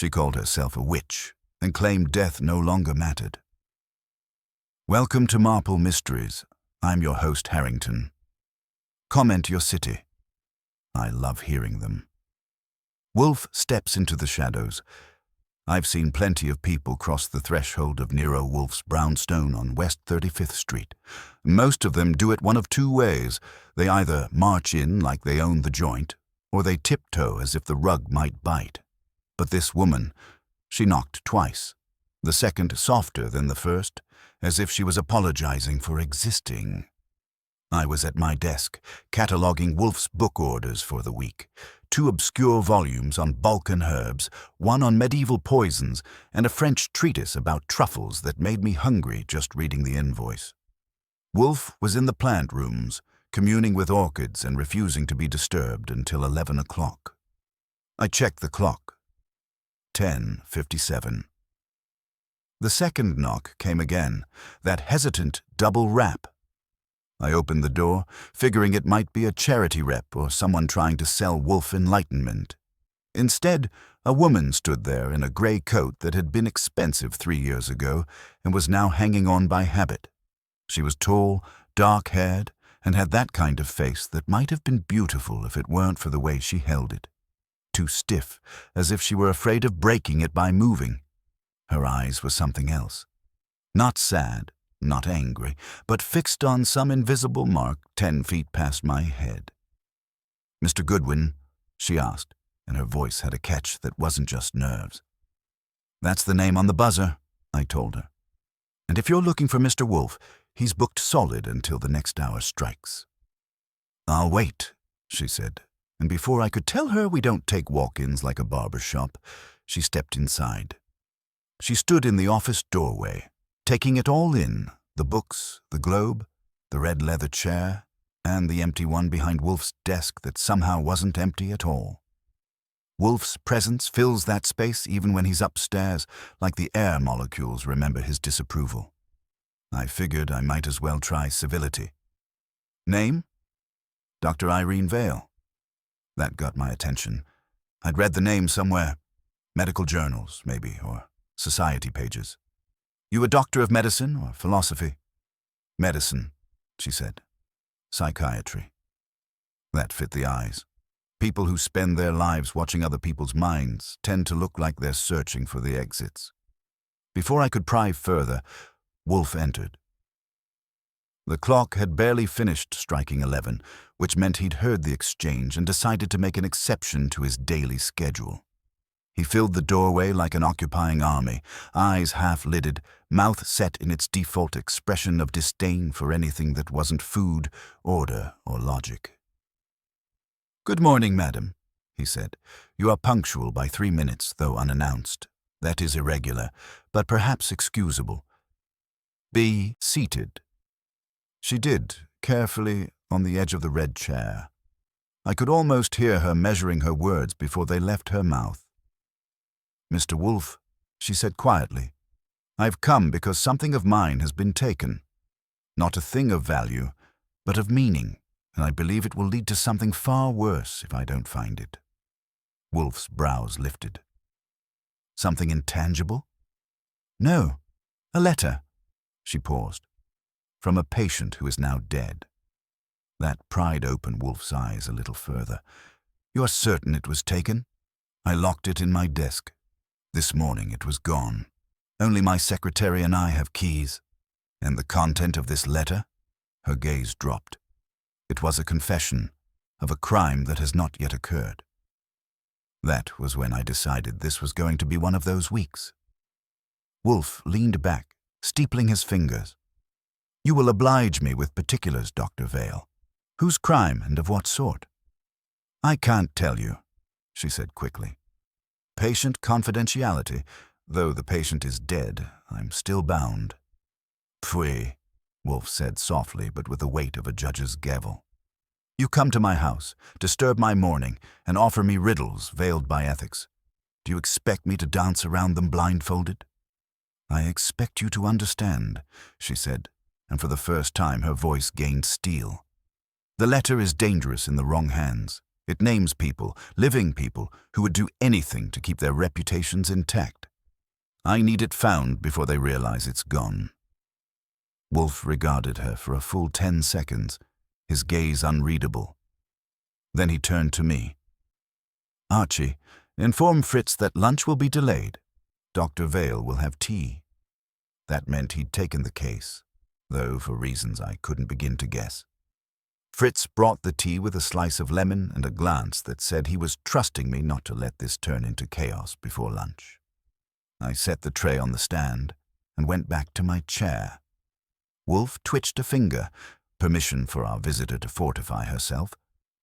She called herself a witch and claimed death no longer mattered. Welcome to Marple Mysteries. I'm your host, Harrington. Comment your city. I love hearing them. Wolfe steps into the shadows. I've seen plenty of people cross the threshold of Nero Wolfe's brownstone on West 35th Street. Most of them do it one of two ways. They either march in like they own the joint, or they tiptoe as if the rug might bite. But this woman, she knocked twice. The second softer than the first, as if she was apologizing for existing. I was at my desk, cataloging Wolfe's book orders for the week. 2 obscure volumes on Balkan herbs, 1 on medieval poisons, and a French treatise about truffles that made me hungry just reading the invoice. Wolfe was in the plant rooms, communing with orchids and refusing to be disturbed until 11 o'clock. I checked the clock. 10:57. The second knock came again, that hesitant double rap. I opened the door, figuring it might be a charity rep or someone trying to sell Wolfe enlightenment. Instead, a woman stood there in a gray coat that had been expensive 3 years ago and was now hanging on by habit. She was tall, dark-haired, and had that kind of face that might have been beautiful if it weren't for the way she held it. Too stiff, as if she were afraid of breaking it by moving. Her eyes were something else. Not sad, not angry, but fixed on some invisible mark 10 feet past my head. "Mr. Goodwin?" she asked, and her voice had a catch that wasn't just nerves. "That's the name on the buzzer," I told her. "And if you're looking for Mr. Wolfe, he's booked solid until the next hour strikes." "I'll wait," she said, and before I could tell her we don't take walk-ins like a barber shop, she stepped inside. She stood in the office doorway, taking it all in, the books, the globe, the red leather chair, and the empty one behind Wolfe's desk that somehow wasn't empty at all. Wolfe's presence fills that space even when he's upstairs, like the air molecules remember his disapproval. I figured I might as well try civility. "Name?" "Dr. Irene Vale." That got my attention. I'd read the name somewhere. Medical journals, maybe, or society pages. "You a doctor of medicine or philosophy?" "Medicine," she said. "Psychiatry." That fit the eyes. People who spend their lives watching other people's minds tend to look like they're searching for the exits. Before I could pry further, Wolfe entered. The clock had barely finished striking 11, which meant he'd heard the exchange and decided to make an exception to his daily schedule. He filled the doorway like an occupying army, eyes half-lidded, mouth set in its default expression of disdain for anything that wasn't food, order, or logic. "Good morning, madam," he said. "You are punctual by 3 minutes, though unannounced. That is irregular, but perhaps excusable. Be seated." She did, carefully, on the edge of the red chair. I could almost hear her measuring her words before they left her mouth. "Mr. Wolfe," she said quietly, "I've come because something of mine has been taken. Not a thing of value, but of meaning, and I believe it will lead to something far worse if I don't find it." Wolfe's brows lifted. "Something intangible?" "No, a letter." She paused. "From a patient who is now dead." That pried open Wolfe's eyes a little further. "You are certain it was taken?" "I locked it in my desk. This morning it was gone. Only my secretary and I have keys." "And the content of this letter?" Her gaze dropped. "It was a confession of a crime that has not yet occurred." That was when I decided this was going to be one of those weeks. Wolfe leaned back, steepling his fingers. "You will oblige me with particulars, Dr. Vale. Whose crime and of what sort?" "I can't tell you," she said quickly. "Patient confidentiality. Though the patient is dead, I'm still bound." "Pfui," Wolfe said softly but with the weight of a judge's gavel. "You come to my house, disturb my morning, and offer me riddles veiled by ethics. Do you expect me to dance around them blindfolded?" "I expect you to understand," she said, and for the first time her voice gained steel. "The letter is dangerous in the wrong hands. It names people, living people, who would do anything to keep their reputations intact. I need it found before they realize it's gone." Wolfe regarded her for a full 10 seconds, his gaze unreadable. Then he turned to me. "Archie, inform Fritz that lunch will be delayed. Dr. Vale will have tea." That meant he'd taken the case, though for reasons I couldn't begin to guess. Fritz brought the tea with a slice of lemon and a glance that said he was trusting me not to let this turn into chaos before lunch. I set the tray on the stand and went back to my chair. Wolfe twitched a finger, permission for our visitor to fortify herself,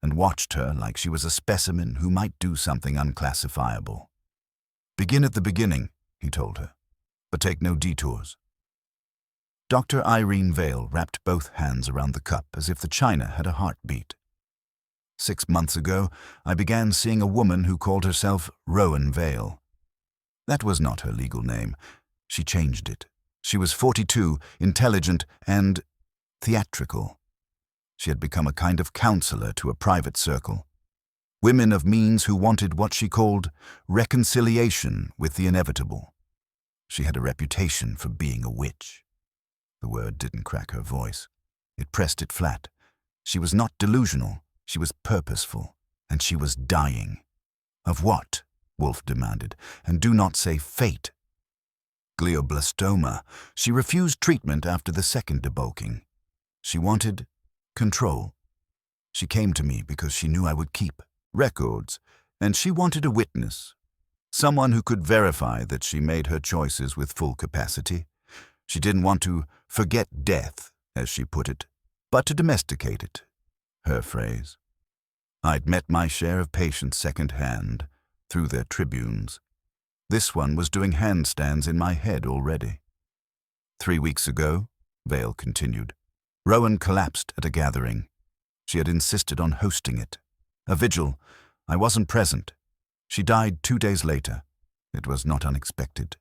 and watched her like she was a specimen who might do something unclassifiable. "Begin at the beginning," he told her, "but take no detours." Dr. Irene Vale wrapped both hands around the cup as if the china had a heartbeat. 6 months ago, I began seeing a woman who called herself Rowan Vale. That was not her legal name. She changed it. She was 42, intelligent, and theatrical. She had become a kind of counselor to a private circle. Women of means who wanted what she called reconciliation with the inevitable. She had a reputation for being a witch. The word didn't crack her voice. It pressed it flat. She was not delusional. She was purposeful. And she was dying. Of what? Wolfe demanded. And do not say fate. Glioblastoma. She refused treatment after the second debulking. She wanted control. She came to me because she knew I would keep records, and she wanted a witness. Someone who could verify that she made her choices with full capacity. She didn't want to forget death, as she put it, but to domesticate it, her phrase. I'd met my share of patients second-hand, through their tribunes. This one was doing handstands in my head already. 3 weeks ago, Vale continued, Rowan collapsed at a gathering. She had insisted on hosting it. A vigil. I wasn't present. She died 2 days later. It was not unexpected.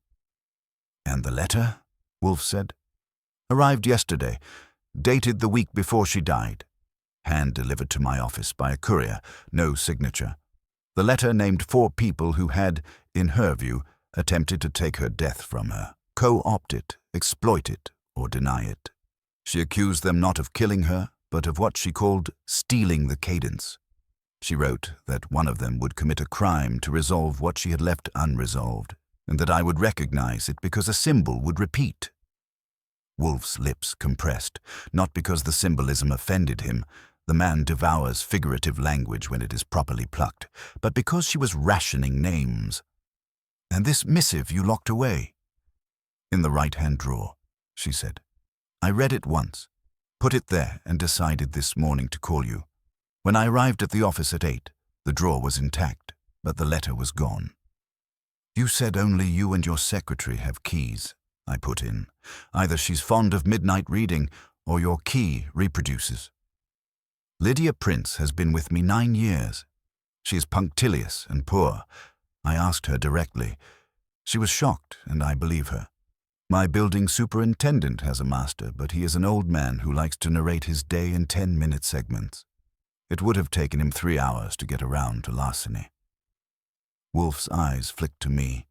"And the letter?" Wolfe said. "Arrived yesterday, dated the week before she died. Hand-delivered to my office by a courier, no signature. The letter named 4 people who had, in her view, attempted to take her death from her, co-opt it, exploit it, or deny it. She accused them not of killing her, but of what she called stealing the cadence. She wrote that one of them would commit a crime to resolve what she had left unresolved, and that I would recognize it because a symbol would repeat." Wolfe's lips compressed, not because the symbolism offended him. The man devours figurative language when it is properly plucked, but because she was rationing names. "And this missive you locked away?" "In the right-hand drawer," she said. "I read it once, put it there, and decided this morning to call you. When I arrived at the office at 8, the drawer was intact, but the letter was gone." "You said only you and your secretary have keys," I put in. "Either she's fond of midnight reading, or your key reproduces." "Lydia Prince has been with me 9 years. She is punctilious and poor. I asked her directly. She was shocked, and I believe her. My building superintendent has a master, but he is an old man who likes to narrate his day in 10-minute segments. It would have taken him 3 hours to get around to larceny." Wolfe's eyes flicked to me.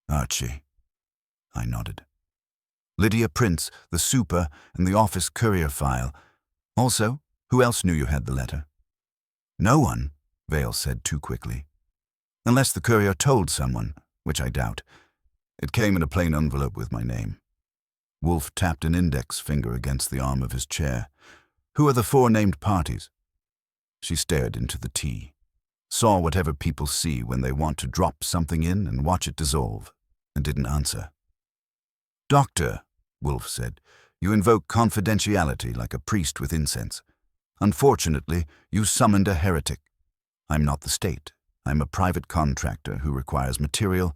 "Archie." I nodded. "Lydia Prince, the super, and the office courier file. Also, who else knew you had the letter?" "No one," Vale said too quickly. "Unless the courier told someone, which I doubt. It came in a plain envelope with my name." Wolfe tapped an index finger against the arm of his chair. "Who are the 4 named parties?" She stared into the tea, saw whatever people see when they want to drop something in and watch it dissolve, and didn't answer. "Doctor," Wolfe said, "you invoke confidentiality like a priest with incense. Unfortunately, you summoned a heretic. I'm not the state. I'm a private contractor who requires material.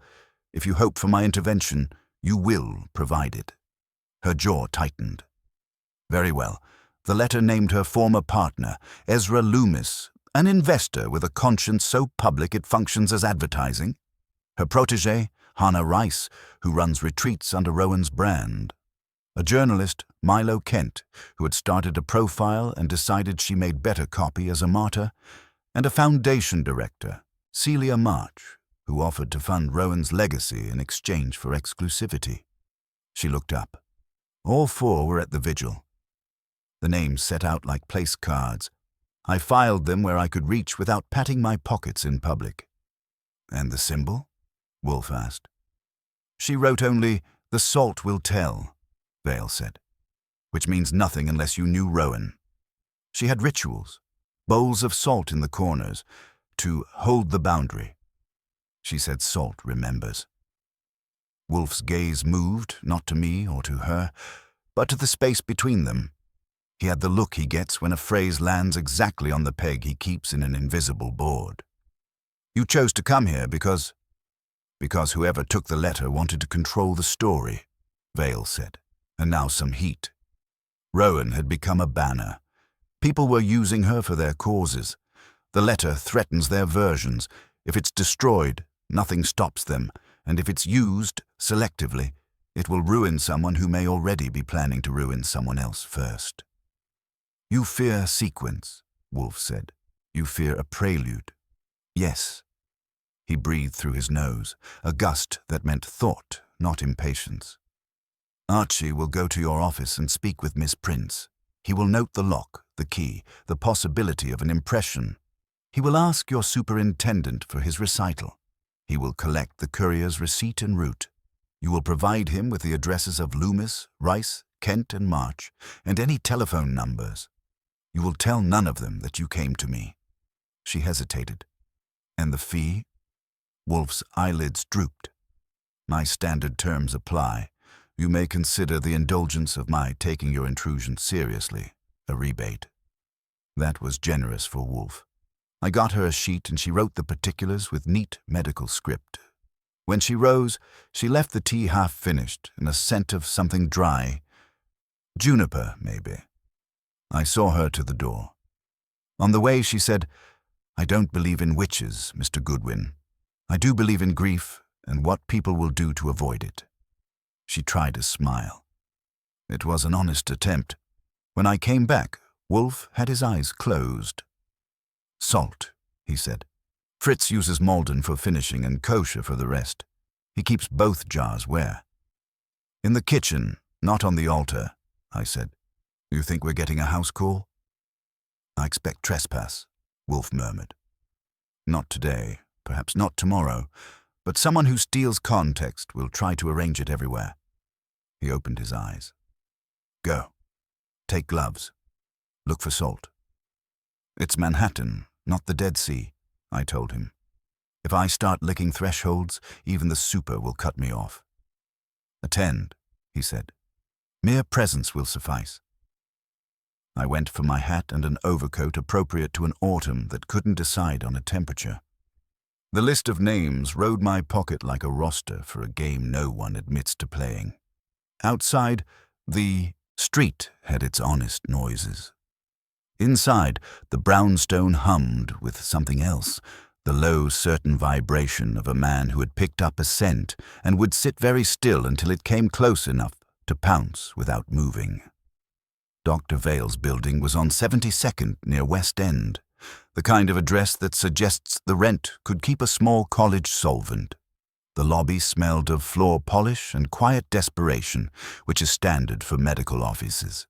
If you hope for my intervention, you will provide it." Her jaw tightened. "Very well. The letter named her former partner, Ezra Loomis, an investor with a conscience so public it functions as advertising. Her protégé, Hannah Rice, who runs retreats under Rowan's brand. A journalist, Milo Kent, who had started a profile and decided she made better copy as a martyr. and a foundation director, Celia March, who offered to fund Rowan's legacy in exchange for exclusivity. She looked up. All four were at the vigil. The names set out like place cards. I filed them where I could reach without patting my pockets in public. "And the symbol?" Wolfe asked. "She wrote only, 'The salt will tell,'" Vale said, "which means nothing unless you knew Rowan. She had rituals, bowls of salt in the corners, to hold the boundary. She said salt remembers." Wolfe's gaze moved, not to me or to her, but to the space between them. He had the look he gets when a phrase lands exactly on the peg he keeps in an invisible board. "You chose to come here because whoever took the letter wanted to control the story," Vale said, "and now some heat. Rowan had become a banner. People were using her for their causes. The letter threatens their versions. If it's destroyed, nothing stops them, and if it's used selectively, it will ruin someone who may already be planning to ruin someone else first." "You fear sequence," Wolfe said. "You fear a prelude." "Yes." He breathed through his nose, a gust that meant thought, not impatience. "Archie will go to your office and speak with Miss Prince. He will note the lock, the key, the possibility of an impression. He will ask your superintendent for his recital. He will collect the courier's receipt en route. You will provide him with the addresses of Loomis, Rice, Kent, and March, and any telephone numbers. You will tell none of them that you came to me." She hesitated. "And the fee?" Wolfe's eyelids drooped. "My standard terms apply. You may consider the indulgence of my taking your intrusion seriously a rebate." That was generous for Wolfe. I got her a sheet and she wrote the particulars with neat medical script. When she rose, she left the tea half finished in a scent of something dry. Juniper, maybe. I saw her to the door. On the way she said, "I don't believe in witches, Mr. Goodwin. I do believe in grief and what people will do to avoid it." She tried a smile. It was an honest attempt. When I came back, Wolfe had his eyes closed. "Salt," he said. "Fritz uses Malden for finishing and kosher for the rest. He keeps both jars where?" "In the kitchen, not on the altar," I said. "You think we're getting a house call?" "I expect trespass," Wolfe murmured. "Not today, perhaps not tomorrow, but someone who steals context will try to arrange it everywhere." He opened his eyes. "Go. Take gloves. Look for salt." "It's Manhattan, not the Dead Sea," I told him. "If I start licking thresholds, even the super will cut me off." "Attend," he said. "Mere presence will suffice." I went for my hat and an overcoat appropriate to an autumn that couldn't decide on a temperature. The list of names rode my pocket like a roster for a game no one admits to playing. Outside, the street had its honest noises. Inside, the brownstone hummed with something else, the low, certain vibration of a man who had picked up a scent and would sit very still until it came close enough to pounce without moving. Dr. Vale's building was on 72nd near West End, the kind of address that suggests the rent could keep a small college solvent. The lobby smelled of floor polish and quiet desperation, which is standard for medical offices.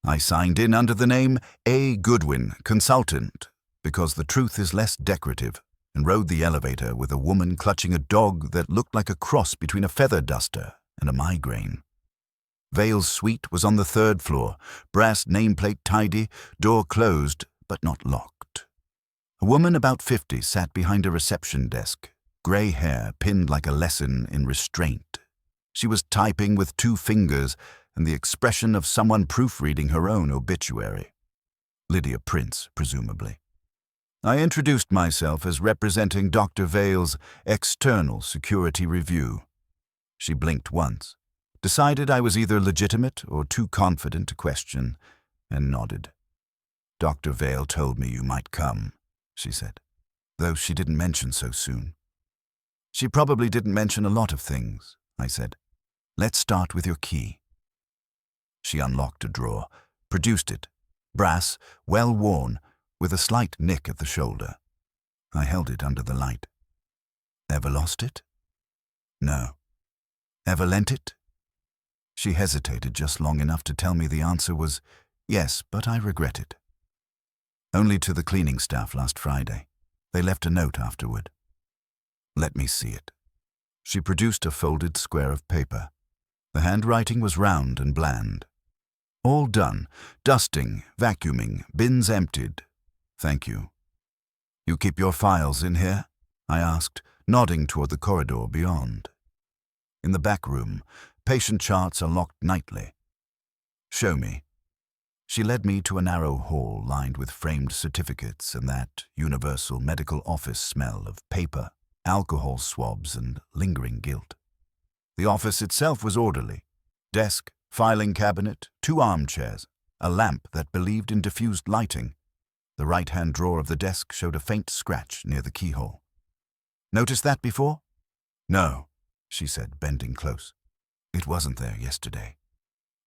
I signed in under the name A. Goodwin, consultant, because the truth is less decorative, and rode the elevator with a woman clutching a dog that looked like a cross between a feather duster and a migraine. Vale's suite was on the 3rd floor, brass nameplate tidy, door closed but not locked. A woman about 50 sat behind a reception desk, grey hair pinned like a lesson in restraint. She was typing with 2 fingers and the expression of someone proofreading her own obituary. Lydia Prince, presumably. I introduced myself as representing Dr. Vale's external security review. She blinked once, decided I was either legitimate or too confident to question, and nodded. "Dr. Vale told me you might come," she said, though she didn't mention so soon. "She probably didn't mention a lot of things," I said. "Let's start with your key." She unlocked a drawer, produced it, brass, well worn, with a slight nick at the shoulder. I held it under the light. Ever lost it? No. Ever lent it? She hesitated just long enough to tell me the answer was yes, but I regret it. Only to the cleaning staff last Friday. They left a note afterward. Let me see it. She produced a folded square of paper. The handwriting was round and bland. All done. Dusting, vacuuming, bins emptied. Thank you. You keep your files in here? I asked, nodding toward the corridor beyond. In the back room, patient charts are locked nightly. Show me. She led me to a narrow hall lined with framed certificates and that universal medical office smell of paper, alcohol swabs, and lingering guilt. The office itself was orderly. Desk, filing cabinet, 2 armchairs, a lamp that believed in diffused lighting. The right-hand drawer of the desk showed a faint scratch near the keyhole. Noticed that before? No, she said, bending close. It wasn't there yesterday.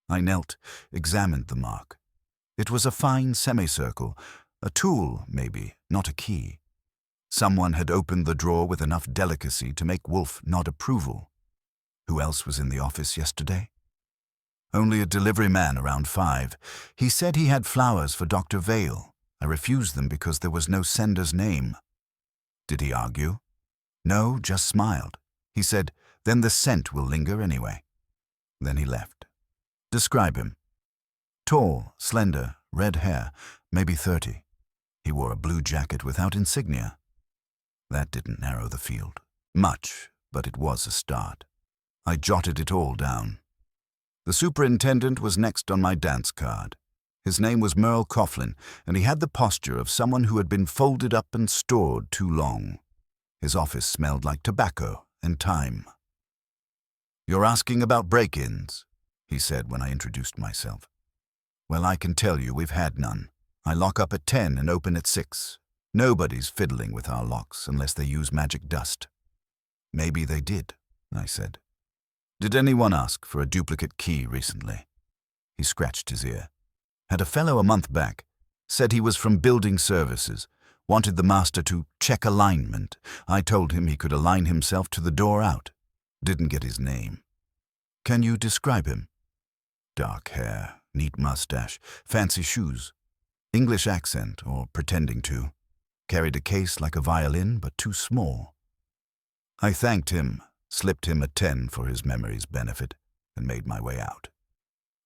I knelt, examined the mark. It was a fine semicircle, a tool, maybe, not a key. Someone had opened the drawer with enough delicacy to make Wolfe nod approval. Who else was in the office yesterday? Only a delivery man around 5. He said he had flowers for Dr. Vale. I refused them because there was no sender's name. Did he argue? No, just smiled. He said, then the scent will linger anyway. Then he left. Describe him. Tall, slender, red hair, maybe 30. He wore a blue jacket without insignia. That didn't narrow the field. Much, but it was a start. I jotted it all down. The superintendent was next on my dance card. His name was Merle Coughlin, and he had the posture of someone who had been folded up and stored too long. His office smelled like tobacco and time. You're asking about break-ins, he said when I introduced myself. Well, I can tell you we've had none. I lock up at 10 and open at 6. Nobody's fiddling with our locks unless they use magic dust. Maybe they did, I said. Did anyone ask for a duplicate key recently? He scratched his ear. Had a fellow a month back. Said he was from building services. Wanted the master to check alignment. I told him he could align himself to the door out. Didn't get his name. Can you describe him? Dark hair, neat mustache, fancy shoes. English accent, or pretending to. Carried a case like a violin, but too small. I thanked him, slipped him a 10 for his memory's benefit, and made my way out.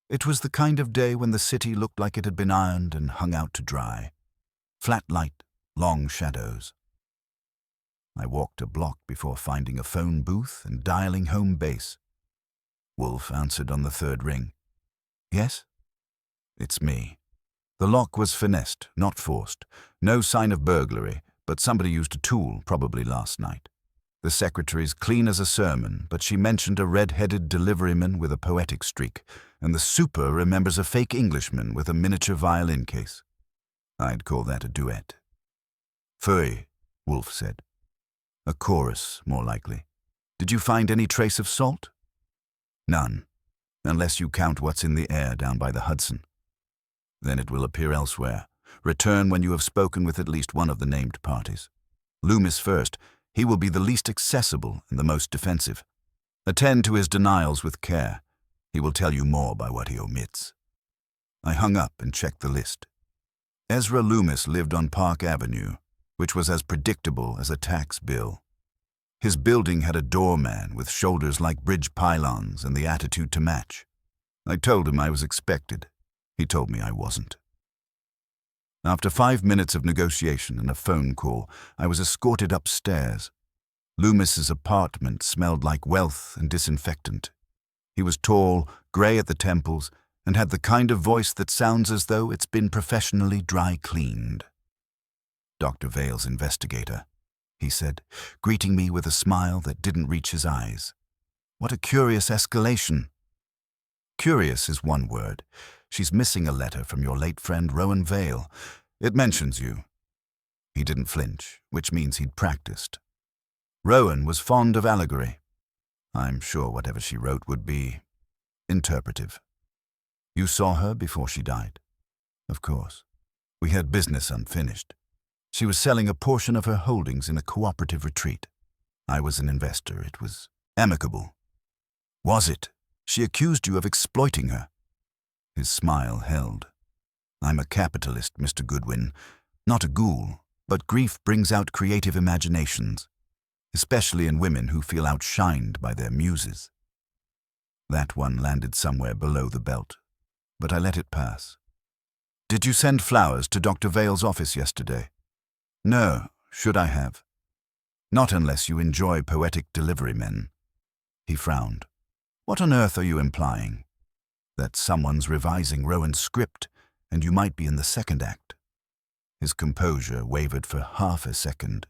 It was the kind of day when the city looked like it had been ironed and hung out to dry. Flat light, long shadows. I walked a block before finding a phone booth and dialing home base. Wolfe answered on the 3rd ring. Yes? It's me. The lock was finessed, not forced. No sign of burglary, but somebody used a tool, probably last night. The secretary's clean as a sermon, but she mentioned a red-headed deliveryman with a poetic streak, and the super remembers a fake Englishman with a miniature violin case. I'd call that a duet. Feuille, Wolfe said. A chorus, more likely. Did you find any trace of salt? None, unless you count what's in the air down by the Hudson. Then it will appear elsewhere. Return when you have spoken with at least one of the named parties. Loomis first. He will be the least accessible and the most defensive. Attend to his denials with care. He will tell you more by what he omits. I hung up and checked the list. Ezra Loomis lived on Park Avenue, which was as predictable as a tax bill. His building had a doorman with shoulders like bridge pylons and the attitude to match. I told him I was expected. He told me I wasn't. After 5 minutes of negotiation and a phone call, I was escorted upstairs. Loomis's apartment smelled like wealth and disinfectant. He was tall, grey at the temples, and had the kind of voice that sounds as though it's been professionally dry-cleaned. Dr. Vale's investigator, he said, greeting me with a smile that didn't reach his eyes. What a curious escalation. Curious is one word. She's missing a letter from your late friend Rowan Vale. It mentions you. He didn't flinch, which means he'd practiced. Rowan was fond of allegory. I'm sure whatever she wrote would be interpretive. You saw her before she died? Of course. We had business unfinished. She was selling a portion of her holdings in a cooperative retreat. I was an investor. It was amicable. Was it? She accused you of exploiting her. His smile held. I'm a capitalist, Mr. Goodwin, not a ghoul, but grief brings out creative imaginations, especially in women who feel outshined by their muses. That one landed somewhere below the belt, but I let it pass. Did you send flowers to Dr. Vale's office yesterday? No, should I have? Not unless you enjoy poetic delivery men. He frowned. What on earth are you implying? That someone's revising Rowan's script, and you might be in the second act. His composure wavered for half a second.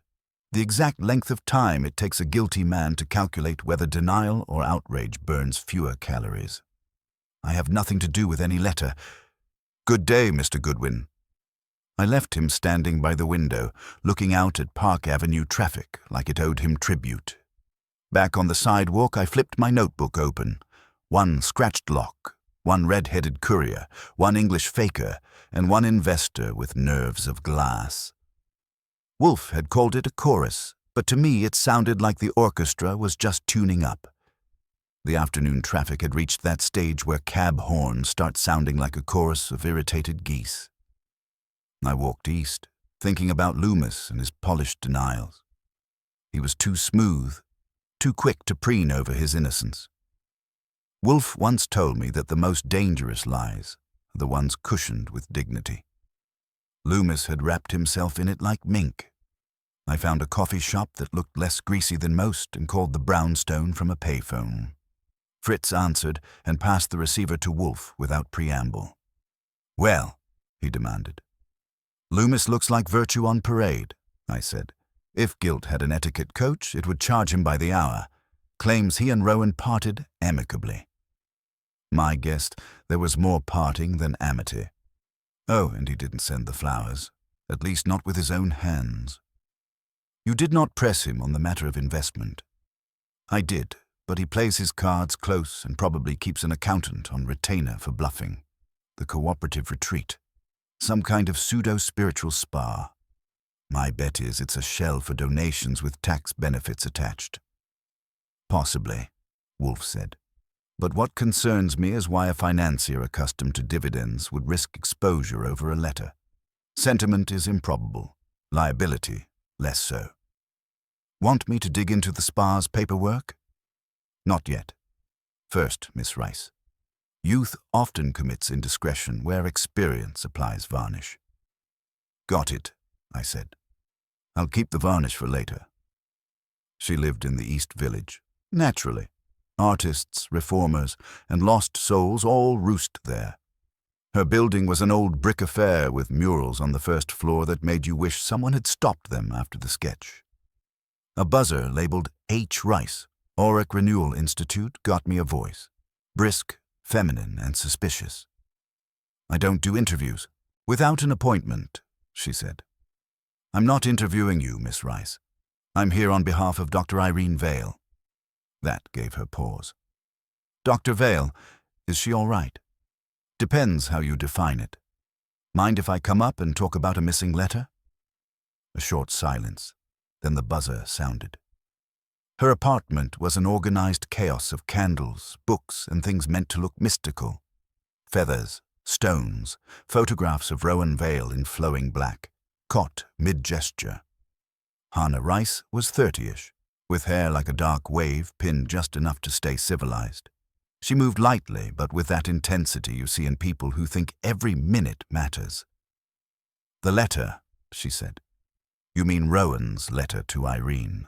The exact length of time it takes a guilty man to calculate whether denial or outrage burns fewer calories. I have nothing to do with any letter. Good day, Mr. Goodwin. I left him standing by the window, looking out at Park Avenue traffic like it owed him tribute. Back on the sidewalk, I flipped my notebook open. One scratched lock, one red-headed courier, one English faker, and one investor with nerves of glass. Wolfe had called it a chorus, but to me it sounded like the orchestra was just tuning up. The afternoon traffic had reached that stage where cab horns start sounding like a chorus of irritated geese. I walked east, thinking about Loomis and his polished denials. He was too smooth, too quick to preen over his innocence. Wolfe once told me that the most dangerous lies are the ones cushioned with dignity. Loomis had wrapped himself in it like mink. I found a coffee shop that looked less greasy than most and called the Brownstone from a payphone. Fritz answered and passed the receiver to Wolfe without preamble. Well, he demanded. Loomis looks like virtue on parade, I said. If guilt had an etiquette coach, it would charge him by the hour. Claims he and Rowan parted amicably. My guess, there was more parting than amity. Oh, and he didn't send the flowers, at least not with his own hands. You did not press him on the matter of investment. I did, but he plays his cards close and probably keeps an accountant on retainer for bluffing. The cooperative retreat. Some kind of pseudo-spiritual spa. My bet is it's a shell for donations with tax benefits attached. Possibly, Wolfe said. But what concerns me is why a financier accustomed to dividends would risk exposure over a letter. Sentiment is improbable. Liability, less so. Want me to dig into the spa's paperwork? Not yet. First, Miss Rice. Youth often commits indiscretion where experience applies varnish. Got it, I said. I'll keep the varnish for later. She lived in the East Village. Naturally. Artists, reformers, and lost souls all roost there. Her building was an old brick affair with murals on the first floor that made you wish someone had stopped them after the sketch. A buzzer labeled H. Rice, Auric Renewal Institute, got me a voice. Brisk, feminine, and suspicious. I don't do interviews. Without an appointment, she said. I'm not interviewing you, Miss Rice. I'm here on behalf of Dr. Irene Vale. That gave her pause. Dr. Vale, is she all right? Depends how you define it. Mind if I come up and talk about a missing letter? A short silence. Then the buzzer sounded. Her apartment was an organized chaos of candles, books, and things meant to look mystical. Feathers, stones, photographs of Rowan Vale in flowing black, caught mid-gesture. Hannah Rice was 30-ish, with hair like a dark wave pinned just enough to stay civilized. She moved lightly, but with that intensity you see in people who think every minute matters. The letter, she said. You mean Rowan's letter to Irene.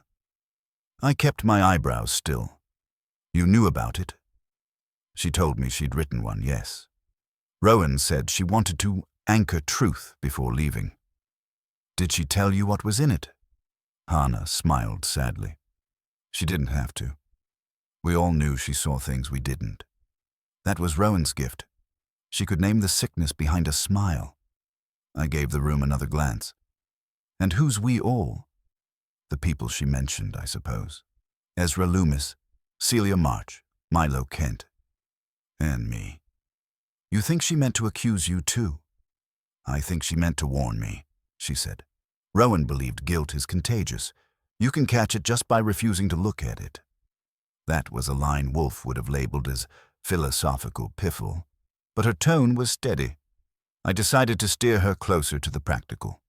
I kept my eyebrows still. You knew about it? She told me she'd written one, yes. Rowan said she wanted to anchor truth before leaving. Did she tell you what was in it? Hannah smiled sadly. She didn't have to. We all knew she saw things we didn't. That was Rowan's gift. She could name the sickness behind a smile. I gave the room another glance. And who's we all? The people she mentioned, I suppose. Ezra Loomis, Celia March, Milo Kent. And me. You think she meant to accuse you too? "I think she meant to warn me," she said. "Rowan believed guilt is contagious. You can catch it just by refusing to look at it." That was a line Wolfe would have labeled as philosophical piffle, but her tone was steady. I decided to steer her closer to the practical.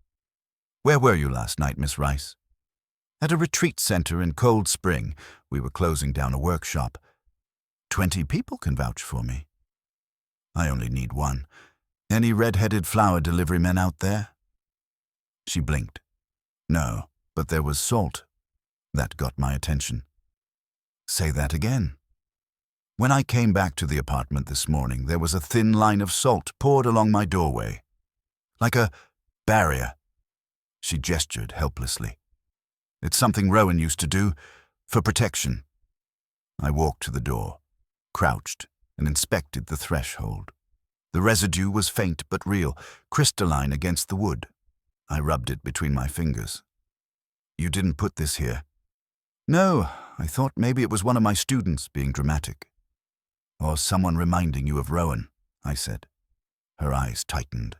"Where were you last night, Miss Rice?" "At a retreat center in Cold Spring. We were closing down a workshop. 20 people can vouch for me." "I only need one. Any red-headed flower delivery men out there?" She blinked. "No, but there was salt." That got my attention. "Say that again." "When I came back to the apartment this morning, there was a thin line of salt poured along my doorway. Like a barrier." She gestured helplessly. "It's something Rowan used to do, for protection." I walked to the door, crouched, and inspected the threshold. The residue was faint but real, crystalline against the wood. I rubbed it between my fingers. "You didn't put this here?" "No, I thought maybe it was one of my students being dramatic." "Or someone reminding you of Rowan," I said. Her eyes tightened.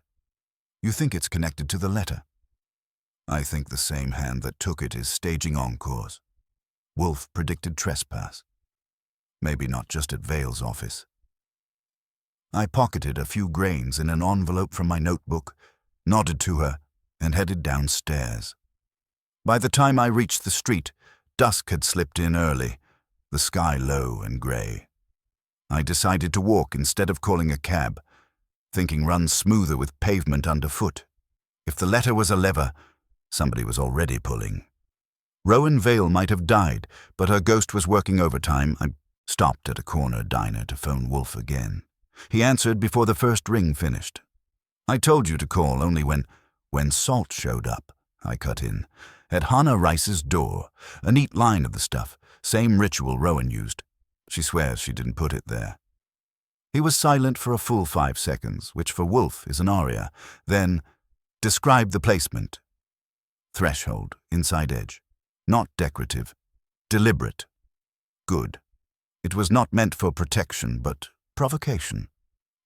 "You think it's connected to the letter?" "I think the same hand that took it is staging encores. Wolfe predicted trespass. Maybe not just at Vale's office." I pocketed a few grains in an envelope from my notebook, nodded to her, and headed downstairs. By the time I reached the street, dusk had slipped in early, the sky low and grey. I decided to walk instead of calling a cab, thinking runs smoother with pavement underfoot. If the letter was a lever, somebody was already pulling. Rowan Vale might have died, but her ghost was working overtime. I stopped at a corner diner to phone Wolfe again. He answered before the first ring finished. "I told you to call only when Salt showed up," I cut in. "At Hannah Rice's door. A neat line of the stuff. Same ritual Rowan used. She swears she didn't put it there." He was silent for a full 5 seconds, which for Wolfe is an aria. Then, "Describe the placement." "Threshold, inside edge. Not decorative. Deliberate. Good. It was not meant for protection, but provocation.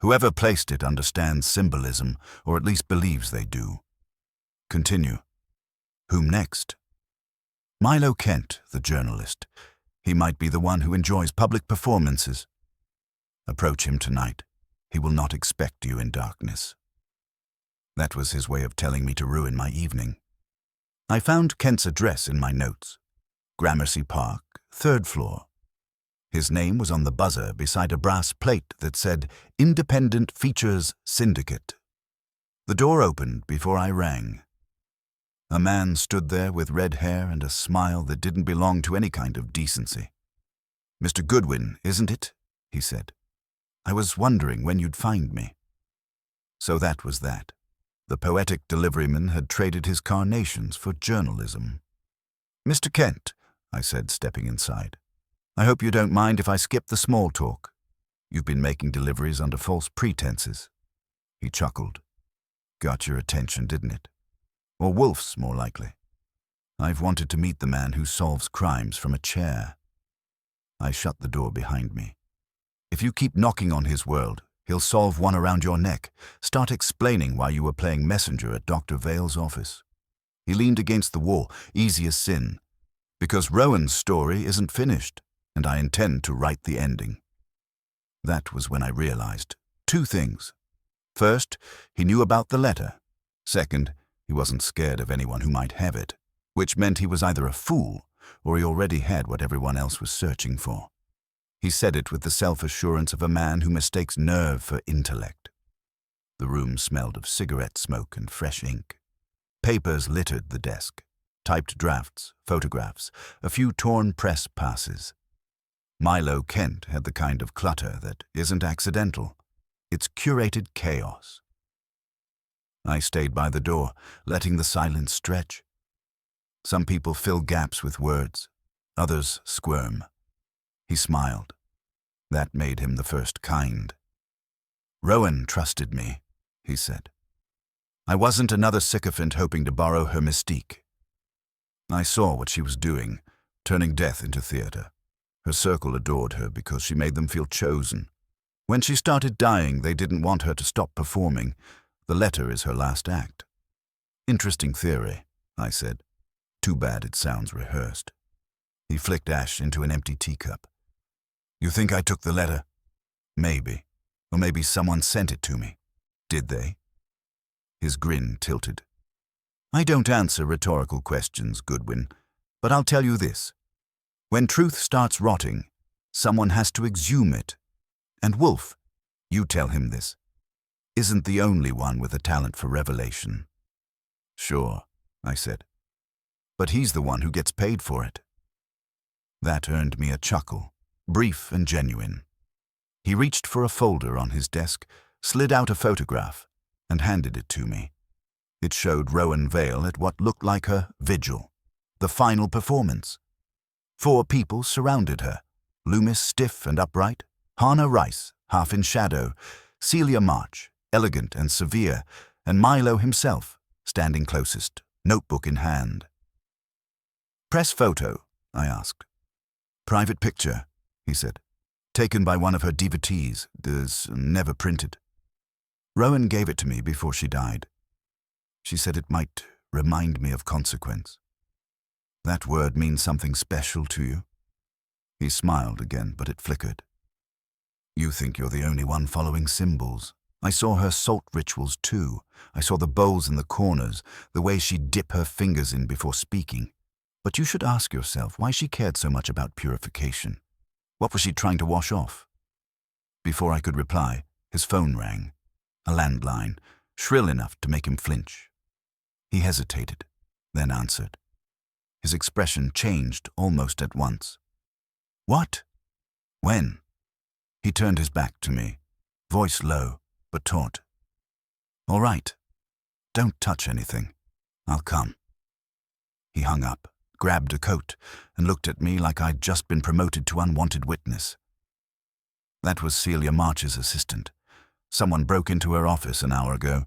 Whoever placed it understands symbolism, or at least believes they do." "Continue." "Whom next?" "Milo Kent, the journalist. He might be the one who enjoys public performances. Approach him tonight. He will not expect you in darkness." That was his way of telling me to ruin my evening. I found Kent's address in my notes. Gramercy Park, 3rd floor. His name was on the buzzer beside a brass plate that said, "Independent Features Syndicate." The door opened before I rang. A man stood there with red hair and a smile that didn't belong to any kind of decency. "Mr. Goodwin, isn't it?" he said. "I was wondering when you'd find me." So that was that. The poetic deliveryman had traded his carnations for journalism. "Mr. Kent," I said, stepping inside, "I hope you don't mind if I skip the small talk. You've been making deliveries under false pretenses." He chuckled. "Got your attention, didn't it? Or Wolfe's, more likely. I've wanted to meet the man who solves crimes from a chair." I shut the door behind me. "If you keep knocking on his world, he'll solve one around your neck. Start explaining why you were playing messenger at Dr. Vale's office." He leaned against the wall, easy as sin. "Because Rowan's story isn't finished, and I intend to write the ending." That was when I realized 2 things. First, he knew about the letter. Second, he wasn't scared of anyone who might have it, which meant he was either a fool or he already had what everyone else was searching for. He said it with the self-assurance of a man who mistakes nerve for intellect. The room smelled of cigarette smoke and fresh ink. Papers littered the desk. Typed drafts, photographs, a few torn press passes. Milo Kent had the kind of clutter that isn't accidental. It's curated chaos. I stayed by the door, letting the silence stretch. Some people fill gaps with words. Others squirm. He smiled. That made him the first kind. "Rowan trusted me," he said. "I wasn't another sycophant hoping to borrow her mystique. I saw what she was doing, turning death into theater. Her circle adored her because she made them feel chosen. When she started dying, they didn't want her to stop performing. The letter is her last act. Interesting theory, I said. Too bad it sounds rehearsed. He flicked ash into an empty teacup. You think I took the letter? Maybe. Or maybe someone sent it to me. Did they? His grin tilted. I don't answer rhetorical questions, Goodwin, but I'll tell you this. When truth starts rotting, someone has to exhume it. And Wolfe, you tell him this, isn't the only one with a talent for revelation. Sure, I said. But he's the one who gets paid for it. That earned me a chuckle, brief and genuine. He reached for a folder on his desk, slid out a photograph, and handed it to me. It showed Rowan Vale at what looked like her vigil, the final performance. 4 people surrounded her, Loomis stiff and upright, Hannah Rice, half in shadow, Celia March, elegant and severe, and Milo himself, standing closest, notebook in hand. Press photo, I asked. Private picture, he said. Taken by one of her devotees, never printed. Rowan gave it to me before she died. She said it might remind me of consequence. That word means something special to you? He smiled again, but it flickered. You think you're the only one following symbols. I saw her salt rituals too. I saw the bowls in the corners, the way she'd dip her fingers in before speaking. But you should ask yourself why she cared so much about purification. What was she trying to wash off? Before I could reply, his phone rang. A landline, shrill enough to make him flinch. He hesitated, then answered. His expression changed almost at once. What? When? He turned his back to me, voice low but taut. All right. Don't touch anything. I'll come. He hung up, grabbed a coat, and looked at me like I'd just been promoted to unwanted witness. That was Celia March's assistant. Someone broke into her office an hour ago.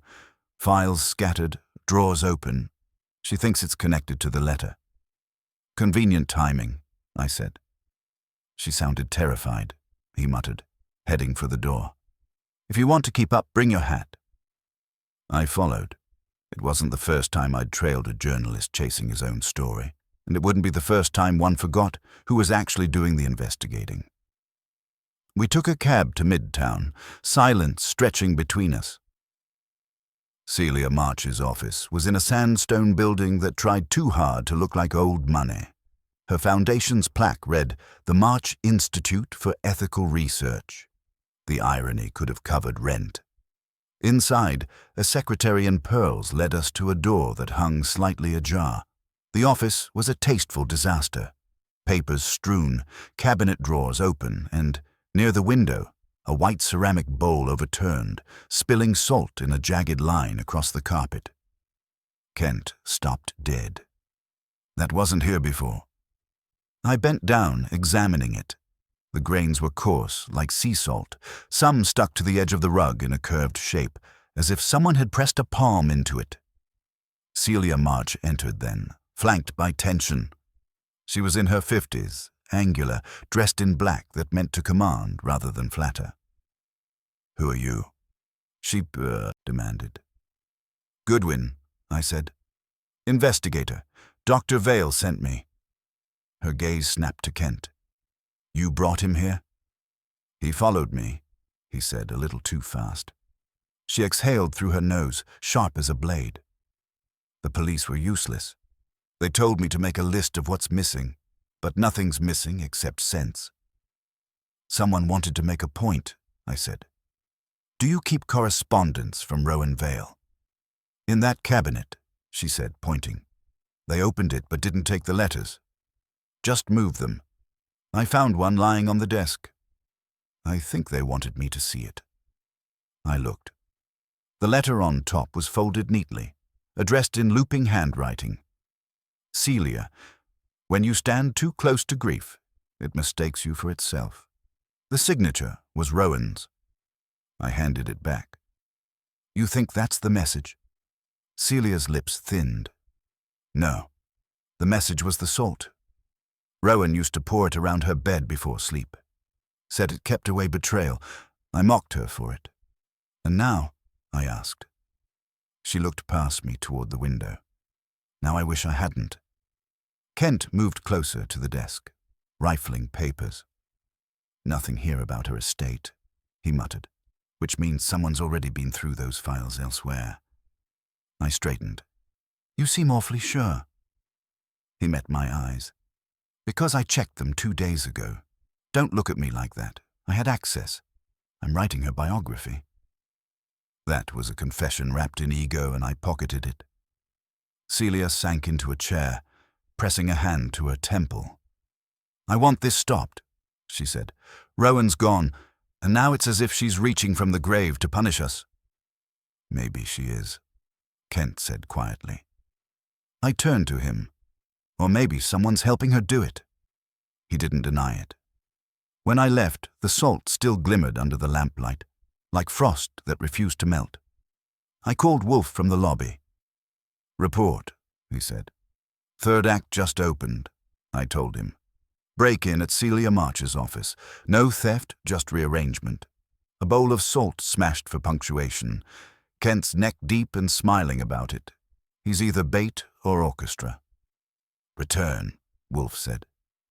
Files scattered, drawers open. She thinks it's connected to the letter. Convenient timing, I said. She sounded terrified, he muttered, heading for the door. If you want to keep up, bring your hat. I followed. It wasn't the first time I'd trailed a journalist chasing his own story, and it wouldn't be the first time one forgot who was actually doing the investigating. We took a cab to Midtown, silence stretching between us. Celia March's office was in a sandstone building that tried too hard to look like old money. Her foundation's plaque read, "The March Institute for Ethical Research." The irony could have covered rent. Inside, a secretary in pearls led us to a door that hung slightly ajar. The office was a tasteful disaster. Papers strewn, cabinet drawers open, and, near the window, a white ceramic bowl overturned, spilling salt in a jagged line across the carpet. Kent stopped dead. That wasn't here before. I bent down, examining it. The grains were coarse, like sea salt. Some stuck to the edge of the rug in a curved shape, as if someone had pressed a palm into it. Celia March entered then, flanked by tension. She was in her 50s, angular, dressed in black that meant to command rather than flatter. "Who are you?" she demanded. "Goodwin," I said. "Investigator. Dr. Vale sent me." Her gaze snapped to Kent. "You brought him here?" "He followed me," he said, a little too fast. She exhaled through her nose, sharp as a blade. "The police were useless. They told me to make a list of what's missing, but nothing's missing except sense." "Someone wanted to make a point," I said. "Do you keep correspondence from Rowan Vale?" "In that cabinet," she said, pointing. "They opened it but didn't take the letters. Just moved them. I found one lying on the desk. I think they wanted me to see it." I looked. The letter on top was folded neatly, addressed in looping handwriting. "Celia, when you stand too close to grief, it mistakes you for itself." The signature was Rowan's. I handed it back. "You think that's the message?" Celia's lips thinned. "No, the message was the salt. Rowan used to pour it around her bed before sleep. Said it kept away betrayal. I mocked her for it. And now?" I asked. She looked past me toward the window. Now I wish I hadn't. Kent moved closer to the desk, rifling papers. "Nothing here about her estate," he muttered, "which means someone's already been through those files elsewhere." I straightened. "You seem awfully sure." He met my eyes. "Because I checked them 2 days ago. Don't look at me like that. I had access. I'm writing her biography." That was a confession wrapped in ego, and I pocketed it. Celia sank into a chair, pressing a hand to her temple. "I want this stopped," she said. "Rowan's gone, and now it's as if she's reaching from the grave to punish us." "Maybe she is," Kent said quietly. I turned to him. "Or maybe someone's helping her do it." He didn't deny it. When I left, the salt still glimmered under the lamplight, like frost that refused to melt. I called Wolfe from the lobby. "Report," he said. "Third act just opened," I told him. "Break-in at Celia March's office. No theft, just rearrangement. A bowl of salt smashed for punctuation. Kent's neck deep and smiling about it. He's either bait or orchestra." "Return," Wolfe said.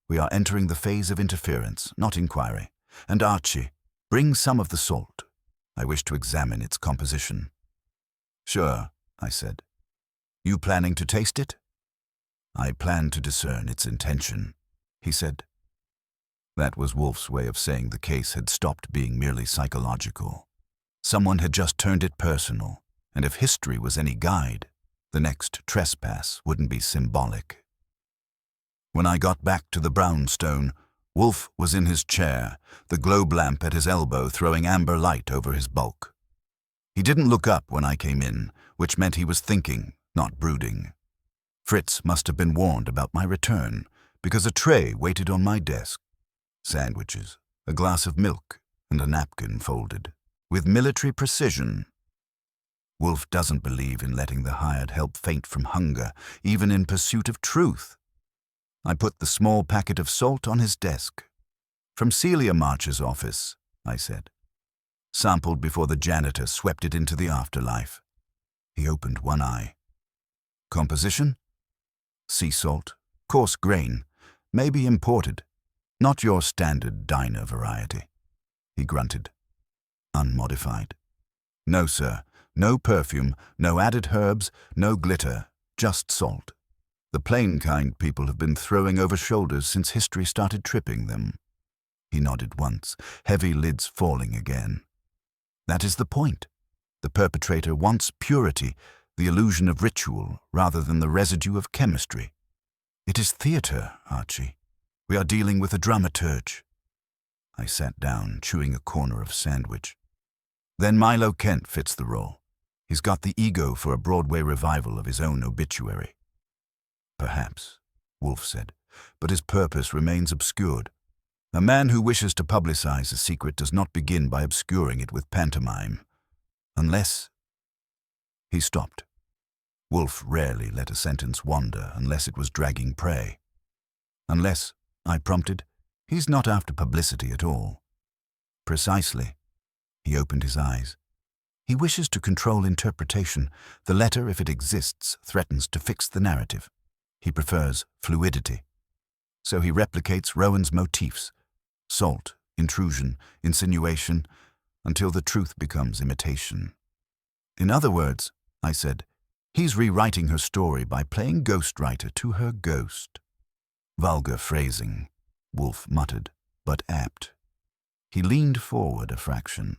"We are entering the phase of interference, not inquiry. And Archie, bring some of the salt. I wish to examine its composition." "Sure," I said. "You planning to taste it?" "I plan to discern its intention," he said. That was Wolfe's way of saying the case had stopped being merely psychological. Someone had just turned it personal, and if history was any guide, the next trespass wouldn't be symbolic. When I got back to the brownstone, Wolfe was in his chair, the globe lamp at his elbow throwing amber light over his bulk. He didn't look up when I came in, which meant he was thinking, not brooding. Fritz must have been warned about my return, because a tray waited on my desk. Sandwiches, a glass of milk, and a napkin folded, with military precision. Wolfe doesn't believe in letting the hired help faint from hunger, even in pursuit of truth. I put the small packet of salt on his desk. "From Celia March's office," I said. "Sampled before the janitor swept it into the afterlife." He opened one eye. "Composition?" "Sea salt, coarse grain, maybe imported. Not your standard diner variety." He grunted. "Unmodified?" "No, sir. No perfume, no added herbs, no glitter, just salt. The plain kind people have been throwing over shoulders since history started tripping them." He nodded once, heavy lids falling again. "That is the point. The perpetrator wants purity, the illusion of ritual, rather than the residue of chemistry. It is theater, Archie. We are dealing with a dramaturge." I sat down, chewing a corner of sandwich. "Then Milo Kent fits the role. He's got the ego for a Broadway revival of his own obituary." "Perhaps," Wolfe said, "but his purpose remains obscured. A man who wishes to publicize a secret does not begin by obscuring it with pantomime. Unless—" He stopped. Wolfe rarely let a sentence wander unless it was dragging prey. "Unless," I prompted, "he's not after publicity at all." "Precisely." He opened his eyes. "He wishes to control interpretation. The letter, if it exists, threatens to fix the narrative. He prefers fluidity. So he replicates Rowan's motifs: salt, intrusion, insinuation, until the truth becomes imitation." "In other words," I said, "he's rewriting her story by playing ghostwriter to her ghost." "Vulgar phrasing," Wolfe muttered, "but apt." He leaned forward a fraction.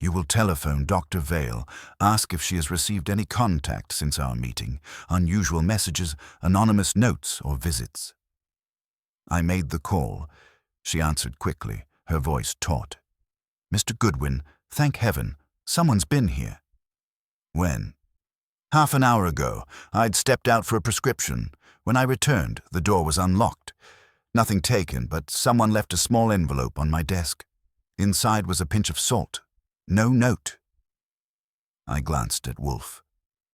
"You will telephone Dr. Vale, ask if she has received any contact since our meeting, unusual messages, anonymous notes or visits." I made the call. She answered quickly, her voice taut. "Mr. Goodwin, thank heaven, someone's been here." "When?" "Half an hour ago. I'd stepped out for a prescription. When I returned, the door was unlocked. Nothing taken, but someone left a small envelope on my desk. Inside was a pinch of salt. No note." I glanced at Wolfe.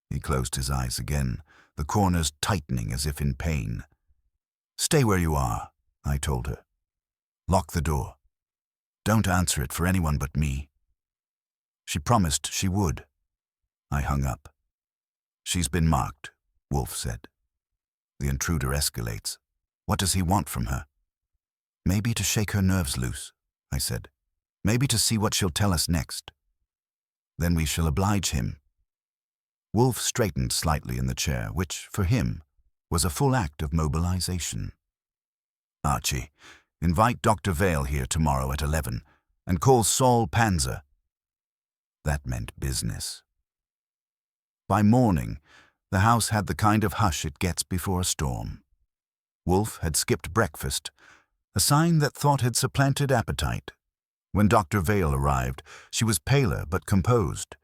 He closed his eyes again, the corners tightening as if in pain. "Stay where you are," I told her. "Lock the door. Don't answer it for anyone but me." She promised she would. I hung up. She's been marked, Wolfe said. The intruder escalates. What does he want from her? Maybe to shake her nerves loose, I said. Maybe to see what she'll tell us next. Then we shall oblige him. Wolfe straightened slightly in the chair, which, for him, was a full act of mobilization. Archie, invite Dr. Vale here tomorrow at 11, and call Saul Panzer. That meant business. By morning, the house had the kind of hush it gets before a storm. Wolfe had skipped breakfast, a sign that thought had supplanted appetite. When Dr. Vale arrived, she was paler but composed,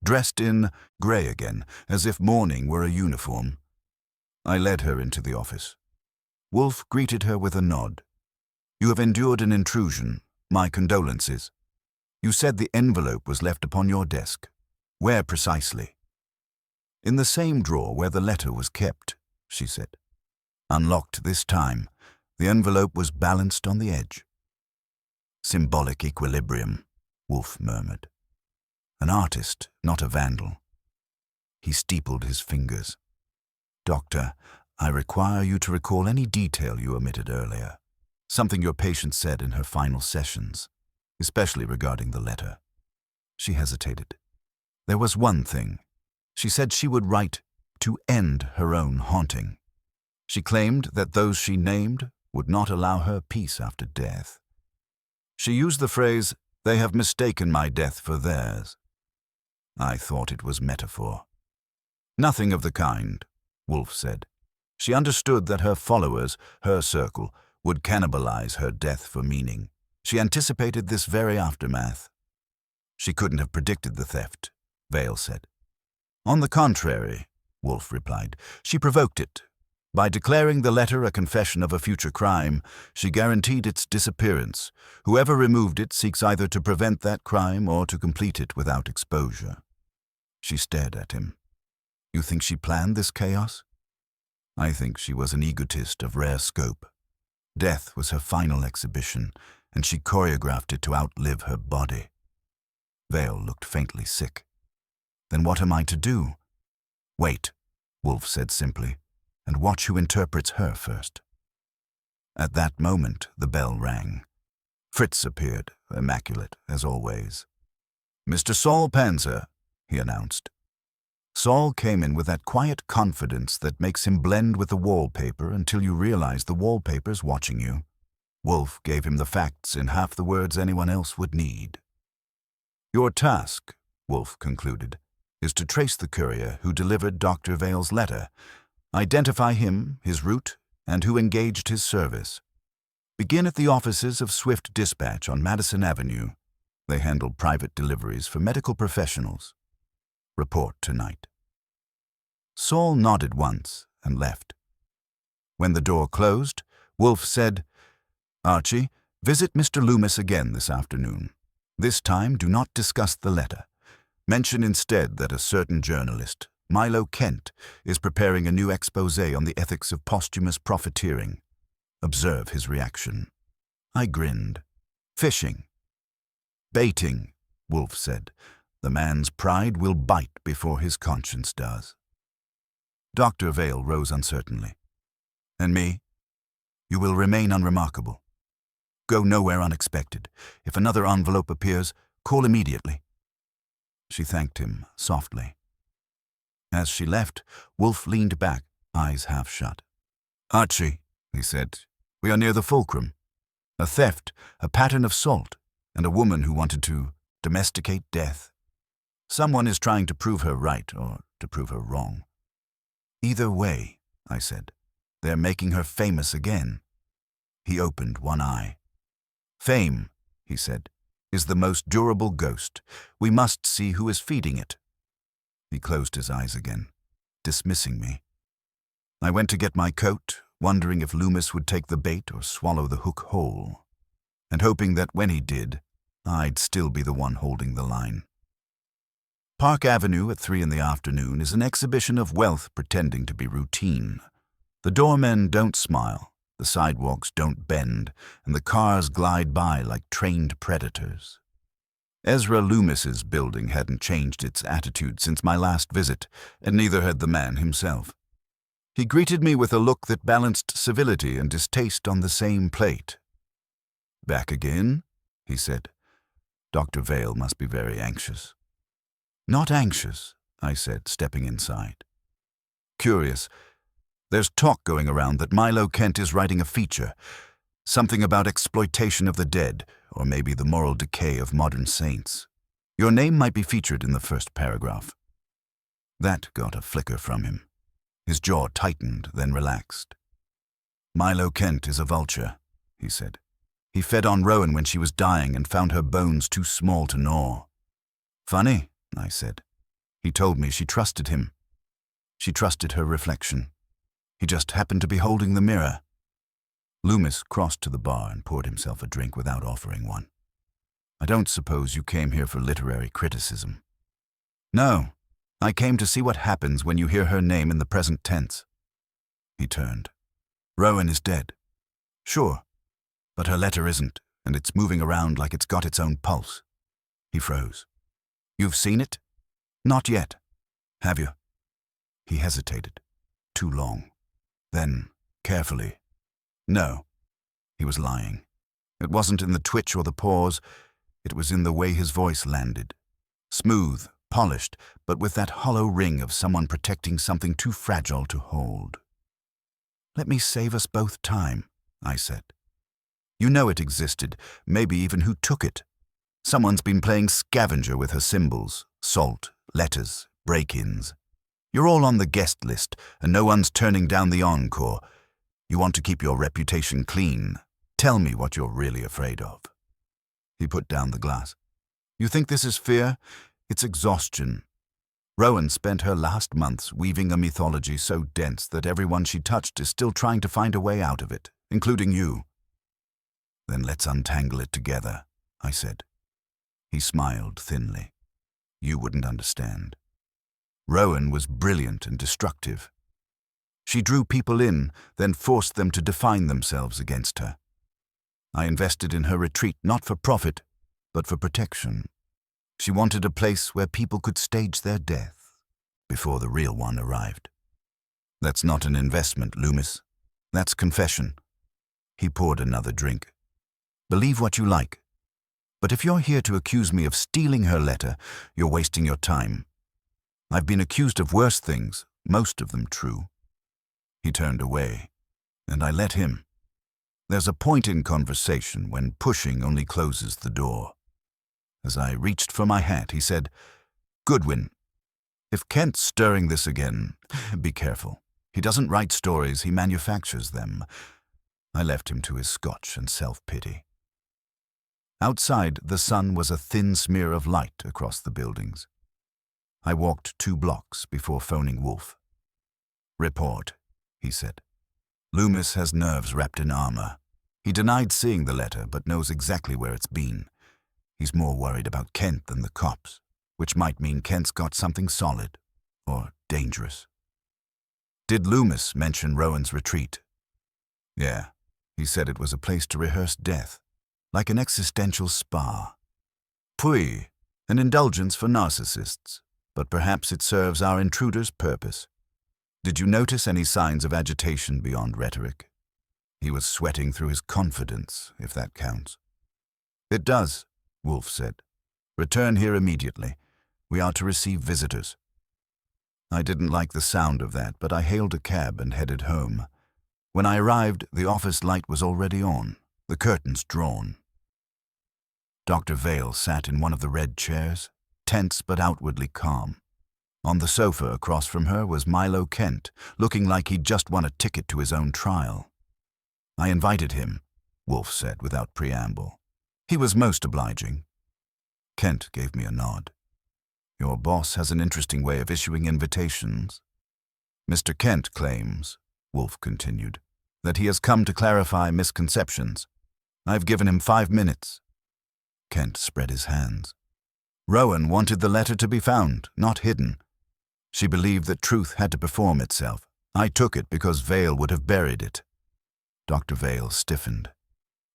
dressed in grey again, as if mourning were a uniform. I led her into the office. Wolfe greeted her with a nod. You have endured an intrusion. My condolences. You said the envelope was left upon your desk. Where precisely? In the same drawer where the letter was kept, she said. Unlocked this time, the envelope was balanced on the edge. Symbolic equilibrium, Wolfe murmured. An artist, not a vandal. He steepled his fingers. Doctor, I require you to recall any detail you omitted earlier. Something your patient said in her final sessions, especially regarding the letter. She hesitated. There was one thing. She said she would write to end her own haunting. She claimed that those she named would not allow her peace after death. She used the phrase, "They have mistaken my death for theirs." I thought it was metaphor. Nothing of the kind, Wolfe said. She understood that her followers, her circle, would cannibalize her death for meaning. She anticipated this very aftermath. She couldn't have predicted the theft, Vale said. On the contrary, Wolfe replied, she provoked it. By declaring the letter a confession of a future crime, she guaranteed its disappearance. Whoever removed it seeks either to prevent that crime or to complete it without exposure. She stared at him. You think she planned this chaos? I think she was an egotist of rare scope. Death was her final exhibition, and she choreographed it to outlive her body. Vale looked faintly sick. Then what am I to do? Wait, Wolfe said simply, and watch who interprets her first. At that moment, the bell rang. Fritz appeared, immaculate as always. Mr. Saul Panzer, he announced. Saul came in with that quiet confidence that makes him blend with the wallpaper until you realize the wallpaper's watching you. Wolfe gave him the facts in half the words anyone else would need. Your task, Wolfe concluded, is to trace the courier who delivered Dr. Vale's letter, identify him, his route, and who engaged his service. Begin at the offices of Swift Dispatch on Madison Avenue. They handle private deliveries for medical professionals. Report tonight. Saul nodded once and left. When the door closed, Wolfe said, Archie, visit Mr. Loomis again this afternoon. This time, do not discuss the letter. Mention instead that a certain journalist, Milo Kent, is preparing a new exposé on the ethics of posthumous profiteering. Observe his reaction. I grinned. Fishing. Baiting, Wolfe said. The man's pride will bite before his conscience does. Dr. Vale rose uncertainly. And me? You will remain unremarkable. Go nowhere unexpected. If another envelope appears, call immediately. She thanked him softly. As she left, Wolfe leaned back, eyes half shut. Archie, he said, we are near the fulcrum. A theft, a pattern of salt, and a woman who wanted to domesticate death. Someone is trying to prove her right or to prove her wrong. Either way, I said, they're making her famous again. He opened one eye. Fame, he said, is the most durable ghost. We must see who is feeding it. He closed his eyes again, dismissing me. I went to get my coat, wondering if Loomis would take the bait or swallow the hook whole, and hoping that when he did, I'd still be the one holding the line. Park Avenue at 3 in the afternoon is an exhibition of wealth pretending to be routine. The doormen don't smile, the sidewalks don't bend, and the cars glide by like trained predators. Ezra Loomis's building hadn't changed its attitude since my last visit, and neither had the man himself. He greeted me with a look that balanced civility and distaste on the same plate. "Back again?" he said. Dr. Vale must be very anxious. "Not anxious," I said, stepping inside. "Curious. There's talk going around that Milo Kent is writing a feature, something about exploitation of the dead, or maybe the moral decay of modern saints. Your name might be featured in the first paragraph." That got a flicker from him. His jaw tightened, then relaxed. "Milo Kent is a vulture," he said. "He fed on Rowan when she was dying and found her bones too small to gnaw." "Funny," I said. "He told me she trusted him. She trusted her reflection. He just happened to be holding the mirror." Loomis crossed to the bar and poured himself a drink without offering one. "I don't suppose you came here for literary criticism?" "No. I came to see what happens when you hear her name in the present tense." He turned. "Rowan is dead." "Sure. But her letter isn't, and it's moving around like it's got its own pulse." He froze. "You've seen it?" "Not yet." "Have you?" He hesitated. Too long. Then, carefully, "No." He was lying. It wasn't in the twitch or the pause. It was in the way his voice landed. Smooth, polished, but with that hollow ring of someone protecting something too fragile to hold. "Let me save us both time," I said. "You know it existed, maybe even who took it. Someone's been playing scavenger with her symbols, salt, letters, break-ins. You're all on the guest list, and no one's turning down the encore. You want to keep your reputation clean. Tell me what you're really afraid of." He put down the glass. "You think this is fear? It's exhaustion. Rowan spent her last months weaving a mythology so dense that everyone she touched is still trying to find a way out of it, including you." "Then let's untangle it together," I said. He smiled thinly. "You wouldn't understand. Rowan was brilliant and destructive. She drew people in, then forced them to define themselves against her. I invested in her retreat not for profit, but for protection. She wanted a place where people could stage their death before the real one arrived. That's not an investment, Loomis. That's confession." He poured another drink. "Believe what you like. But if you're here to accuse me of stealing her letter, you're wasting your time. I've been accused of worse things, most of them true." He turned away, and I let him. There's a point in conversation when pushing only closes the door. As I reached for my hat, he said, "Goodwin, if Kent's stirring this again, be careful. He doesn't write stories, he manufactures them." I left him to his scotch and self-pity. Outside, the sun was a thin smear of light across the buildings. I walked 2 blocks before phoning Wolfe. "Report," he said. "Loomis has nerves wrapped in armor. He denied seeing the letter, but knows exactly where it's been. He's more worried about Kent than the cops, which might mean Kent's got something solid, or dangerous." "Did Loomis mention Rowan's retreat?" "Yeah, he said it was a place to rehearse death, like an existential spa. Pui, an indulgence for narcissists, but perhaps it serves our intruder's purpose. Did you notice any signs of agitation beyond rhetoric? He was sweating through his confidence, if that counts." "It does," Wolfe said. "Return here immediately. We are to receive visitors." I didn't like the sound of that, but I hailed a cab and headed home. When I arrived, the office light was already on, the curtains drawn. Dr. Vale sat in one of the red chairs, tense but outwardly calm. On the sofa across from her was Milo Kent, looking like he'd just won a ticket to his own trial. "I invited him," Wolfe said without preamble. "He was most obliging." Kent gave me a nod. "Your boss has an interesting way of issuing invitations." "Mr. Kent claims," Wolfe continued, "that he has come to clarify misconceptions. I've given him 5 minutes. Kent spread his hands. "Rowan wanted the letter to be found, not hidden. She believed that truth had to perform itself. I took it because Vale would have buried it." Dr. Vale stiffened.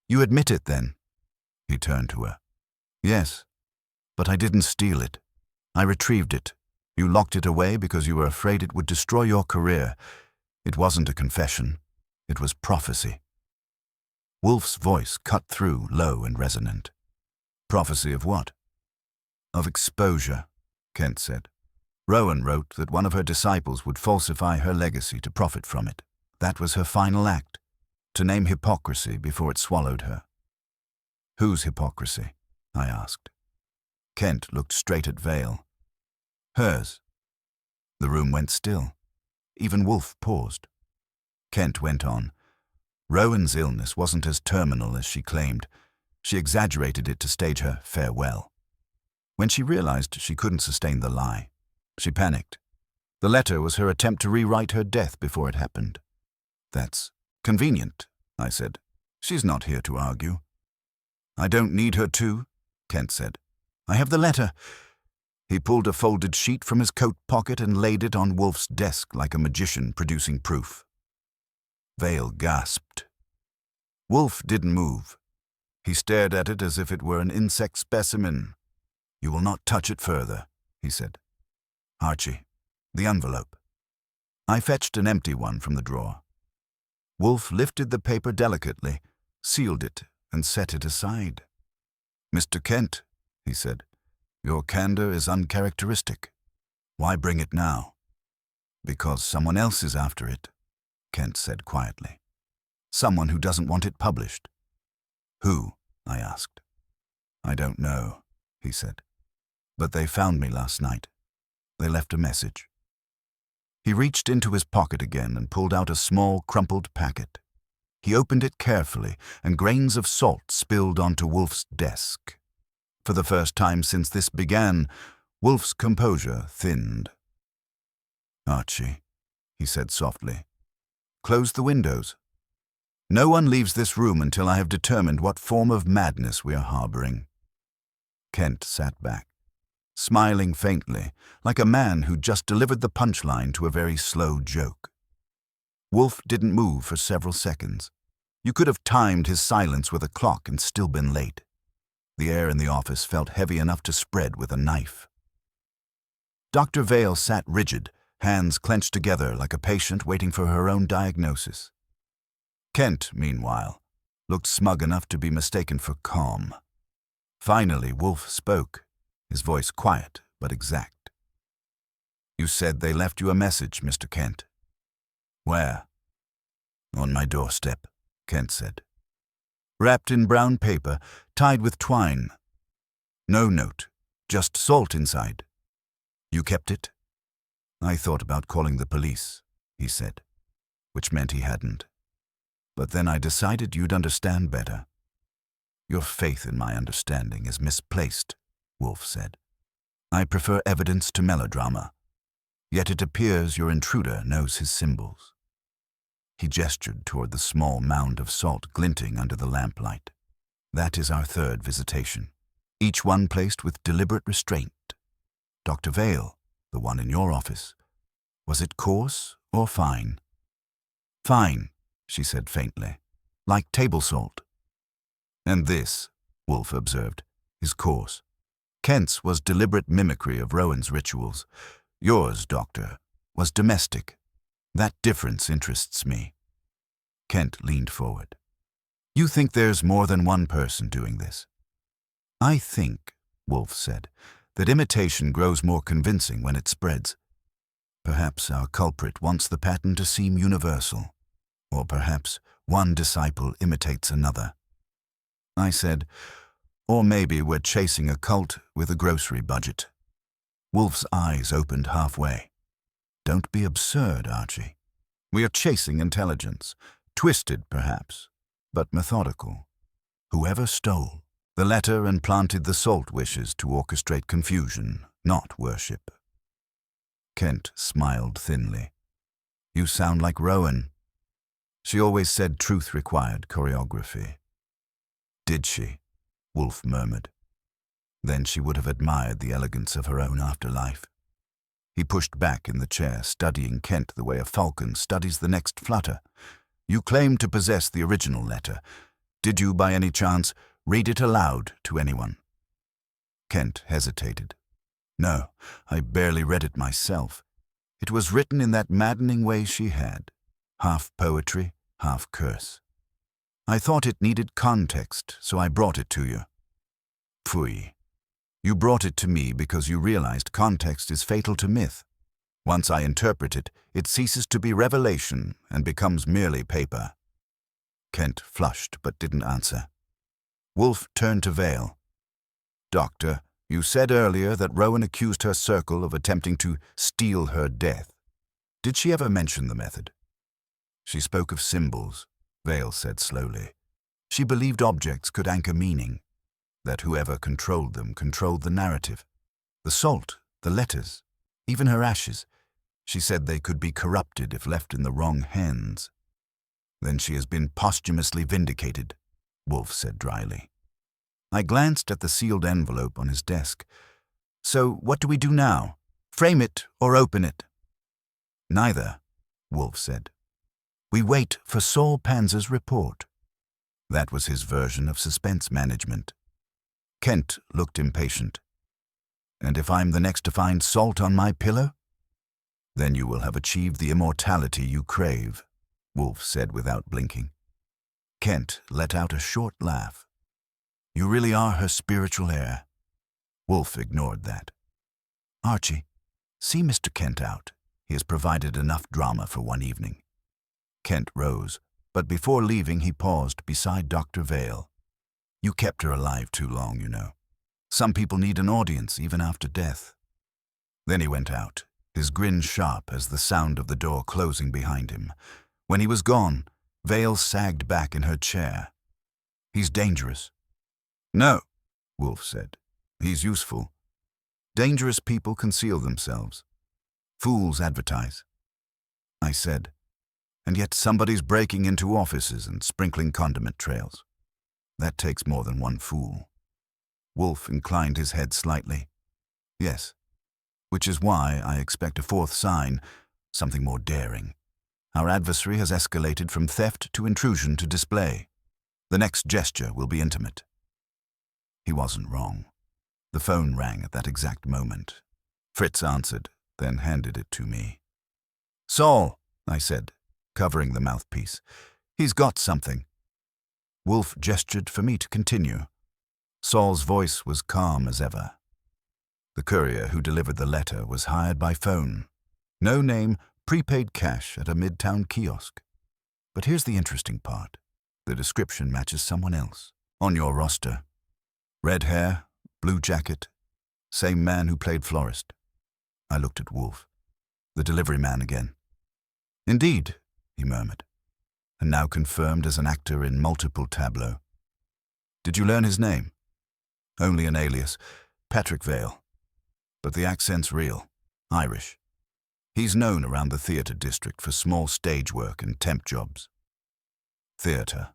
"You admit it, then?" He turned to her. "Yes. But I didn't steal it. I retrieved it. You locked it away because you were afraid it would destroy your career. It wasn't a confession. It was prophecy." Wolfe's voice cut through, low and resonant. "Prophecy of what?" "Of exposure," Kent said. "Rowan wrote that one of her disciples would falsify her legacy to profit from it. That was her final act, to name hypocrisy before it swallowed her." "Whose hypocrisy?" I asked. Kent looked straight at Vale. "Hers." The room went still. Even Wolfe paused. Kent went on. "Rowan's illness wasn't as terminal as she claimed. She exaggerated it to stage her farewell. When she realized she couldn't sustain the lie, she panicked. The letter was her attempt to rewrite her death before it happened." "That's convenient," I said. "She's not here to argue." "I don't need her to," Kent said. "I have the letter." He pulled a folded sheet from his coat pocket and laid it on Wolfe's desk like a magician producing proof. Vale gasped. Wolfe didn't move. He stared at it as if it were an insect specimen. "You will not touch it further," he said. "Archie, the envelope." I fetched an empty one from the drawer. Wolfe lifted the paper delicately, sealed it, and set it aside. "Mr. Kent," he said, "your candor is uncharacteristic. Why bring it now?" "Because someone else is after it," Kent said quietly. "Someone who doesn't want it published." "Who?" I asked. "I don't know," he said. "But they found me last night. They left a message." He reached into his pocket again and pulled out a small, crumpled packet. He opened it carefully, and grains of salt spilled onto Wolfe's desk. For the first time since this began, Wolfe's composure thinned. "Archie," he said softly, "close the windows. No one leaves this room until I have determined what form of madness we are harboring." Kent sat back, smiling faintly, like a man who just delivered the punchline to a very slow joke. Wolfe didn't move for several seconds. You could have timed his silence with a clock and still been late. The air in the office felt heavy enough to spread with a knife. Dr. Vale sat rigid, hands clenched together like a patient waiting for her own diagnosis. Kent, meanwhile, looked smug enough to be mistaken for calm. Finally, Wolfe spoke, his voice quiet but exact. "You said they left you a message, Mr. Kent." "Where?" "On my doorstep," Kent said. "Wrapped in brown paper, tied with twine. No note, just salt inside. You kept it?" "I thought about calling the police," he said, which meant he hadn't. "But then I decided you'd understand better." "Your faith in my understanding is misplaced," Wolfe said. "I prefer evidence to melodrama. Yet it appears your intruder knows his symbols." He gestured toward the small mound of salt glinting under the lamplight. "That is our third visitation, each one placed with deliberate restraint. Dr. Vale, the one in your office, was it coarse or fine?" "Fine," she said faintly, "like table salt." "And this," Wolfe observed, "is coarse. Kent's was deliberate mimicry of Rowan's rituals. Yours, Doctor, was domestic. That difference interests me." Kent leaned forward. "You think there's more than one person doing this?" "I think," Wolfe said, "that imitation grows more convincing when it spreads. Perhaps our culprit wants the pattern to seem universal, or perhaps one disciple imitates another." I said, "Or maybe we're chasing a cult with a grocery budget." Wolfe's eyes opened halfway. "Don't be absurd, Archie. We are chasing intelligence, twisted perhaps, but methodical. Whoever stole the letter and planted the salt wishes to orchestrate confusion, not worship." Kent smiled thinly. "You sound like Rowan. She always said truth required choreography." "Did she?" Wolfe murmured. "Then she would have admired the elegance of her own afterlife." He pushed back in the chair, studying Kent the way a falcon studies the next flutter. "You claim to possess the original letter. Did you, by any chance, read it aloud to anyone?" Kent hesitated. No, I barely read it myself. It was written in that maddening way she had, half poetry, half curse. I thought it needed context, so I brought it to you. Pfui. You brought it to me because you realized context is fatal to myth. Once I interpret it, it ceases to be revelation and becomes merely paper. Kent flushed but didn't answer. Wolfe turned to Vale. Doctor, you said earlier that Rowan accused her circle of attempting to steal her death. Did she ever mention the method? She spoke of symbols, Vale said slowly. She believed objects could anchor meaning, that whoever controlled them controlled the narrative. The salt, the letters, even her ashes. She said they could be corrupted if left in the wrong hands. Then she has been posthumously vindicated, Wolfe said dryly. I glanced at the sealed envelope on his desk. So what do we do now? Frame it or open it? Neither, Wolfe said. We wait for Saul Panzer's report. That was his version of suspense management. Kent looked impatient. And if I'm the next to find salt on my pillow? Then you will have achieved the immortality you crave, Wolfe said without blinking. Kent let out a short laugh. You really are her spiritual heir. Wolfe ignored that. Archie, see Mr. Kent out. He has provided enough drama for one evening. Kent rose, but before leaving he paused beside Dr. Vale. You kept her alive too long, you know. Some people need an audience even after death. Then he went out, his grin sharp as the sound of the door closing behind him. When he was gone, Vale sagged back in her chair. He's dangerous. No, Wolfe said. He's useful. Dangerous people conceal themselves. Fools advertise. I said, and yet somebody's breaking into offices and sprinkling condiment trails. That takes more than one fool. Wolfe inclined his head slightly. Yes, which is why I expect a fourth sign, something more daring. Our adversary has escalated from theft to intrusion to display. The next gesture will be intimate. He wasn't wrong. The phone rang at that exact moment. Fritz answered, then handed it to me. Saul, I said, covering the mouthpiece. He's got something. Wolfe gestured for me to continue. Saul's voice was calm as ever. The courier who delivered the letter was hired by phone. No name, prepaid cash at a midtown kiosk. But here's the interesting part. The description matches someone else, on your roster. Red hair, blue jacket, same man who played florist. I looked at Wolfe, the delivery man again. Indeed, he murmured, and now confirmed as an actor in multiple tableaux. Did you learn his name? Only an alias, Patrick Vale. But the accent's real, Irish. He's known around the theatre district for small stage work and temp jobs. Theatre,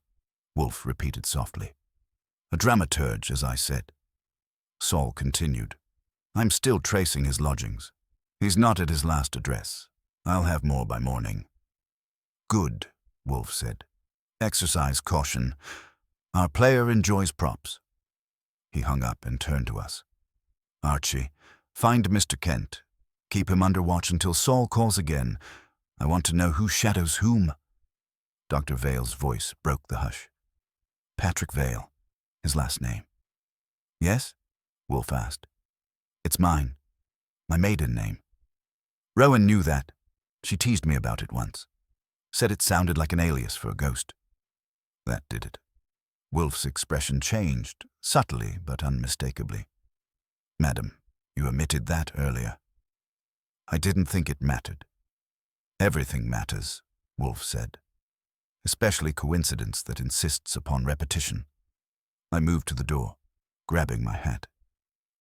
Wolfe repeated softly. A dramaturge, as I said. Saul continued. I'm still tracing his lodgings. He's not at his last address. I'll have more by morning. Good, Wolfe said. Exercise caution. Our player enjoys props. He hung up and turned to us. Archie, find Mr. Kent. Keep him under watch until Saul calls again. I want to know who shadows whom. Dr. Vale's voice broke the hush. Patrick Vale, his last name. Yes? Wolfe asked. It's mine. My maiden name. Rowan knew that. She teased me about it once. Said it sounded like an alias for a ghost. That did it. Wolfe's expression changed, subtly but unmistakably. Madam, you omitted that earlier. I didn't think it mattered. Everything matters, Wolfe said. Especially coincidence that insists upon repetition. I moved to the door, grabbing my hat.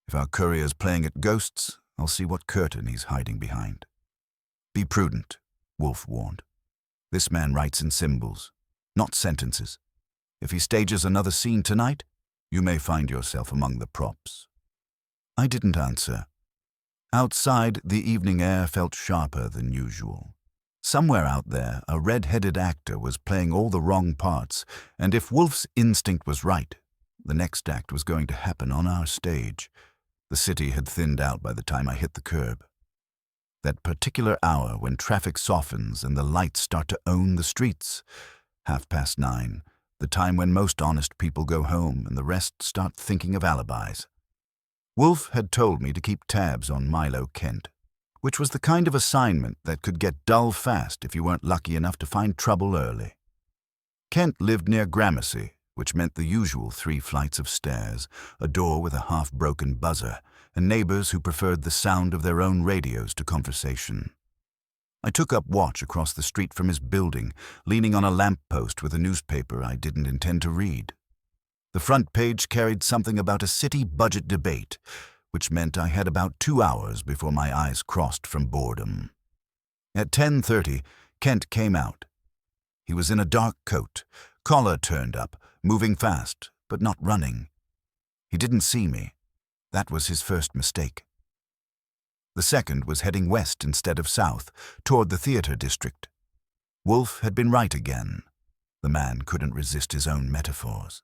If our courier's playing at ghosts, I'll see what curtain he's hiding behind. Be prudent, Wolfe warned. This man writes in symbols, not sentences. If he stages another scene tonight, you may find yourself among the props. I didn't answer. Outside, the evening air felt sharper than usual. Somewhere out there, a red-headed actor was playing all the wrong parts, and if Wolfe's instinct was right, the next act was going to happen on our stage. The city had thinned out by the time I hit the curb. That particular hour when traffic softens and the lights start to own the streets. 9:30, the time when most honest people go home and the rest start thinking of alibis. Wolfe had told me to keep tabs on Milo Kent, which was the kind of assignment that could get dull fast if you weren't lucky enough to find trouble early. Kent lived near Gramercy, which meant the usual 3 flights of stairs, a door with a half-broken buzzer, and neighbors who preferred the sound of their own radios to conversation. I took up watch across the street from his building, leaning on a lamppost with a newspaper I didn't intend to read. The front page carried something about a city budget debate, which meant I had about 2 hours before my eyes crossed from boredom. At 10:30, Kent came out. He was in a dark coat, collar turned up, moving fast, but not running. He didn't see me. That was his first mistake. The second was heading west instead of south, toward the theater district. Wolfe had been right again. The man couldn't resist his own metaphors.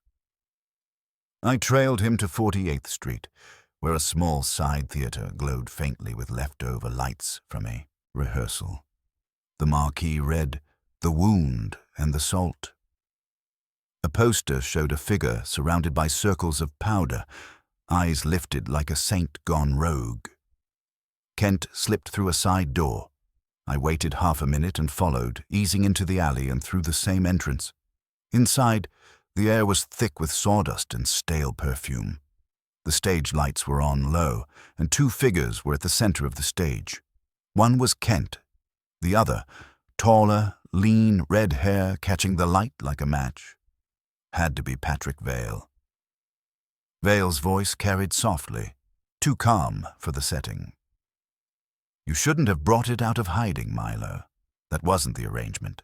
I trailed him to 48th Street, where a small side theater glowed faintly with leftover lights from a rehearsal. The marquee read, "The Wound and the Salt." A poster showed a figure surrounded by circles of powder, eyes lifted like a saint gone rogue. Kent slipped through a side door. I waited half a minute and followed, easing into the alley and through the same entrance. Inside, the air was thick with sawdust and stale perfume. The stage lights were on low, and 2 figures were at the center of the stage. One was Kent. The other, taller, lean, red hair catching the light like a match. Had to be Patrick Vale. Vale's voice carried softly, too calm for the setting. "You shouldn't have brought it out of hiding, Milo. That wasn't the arrangement."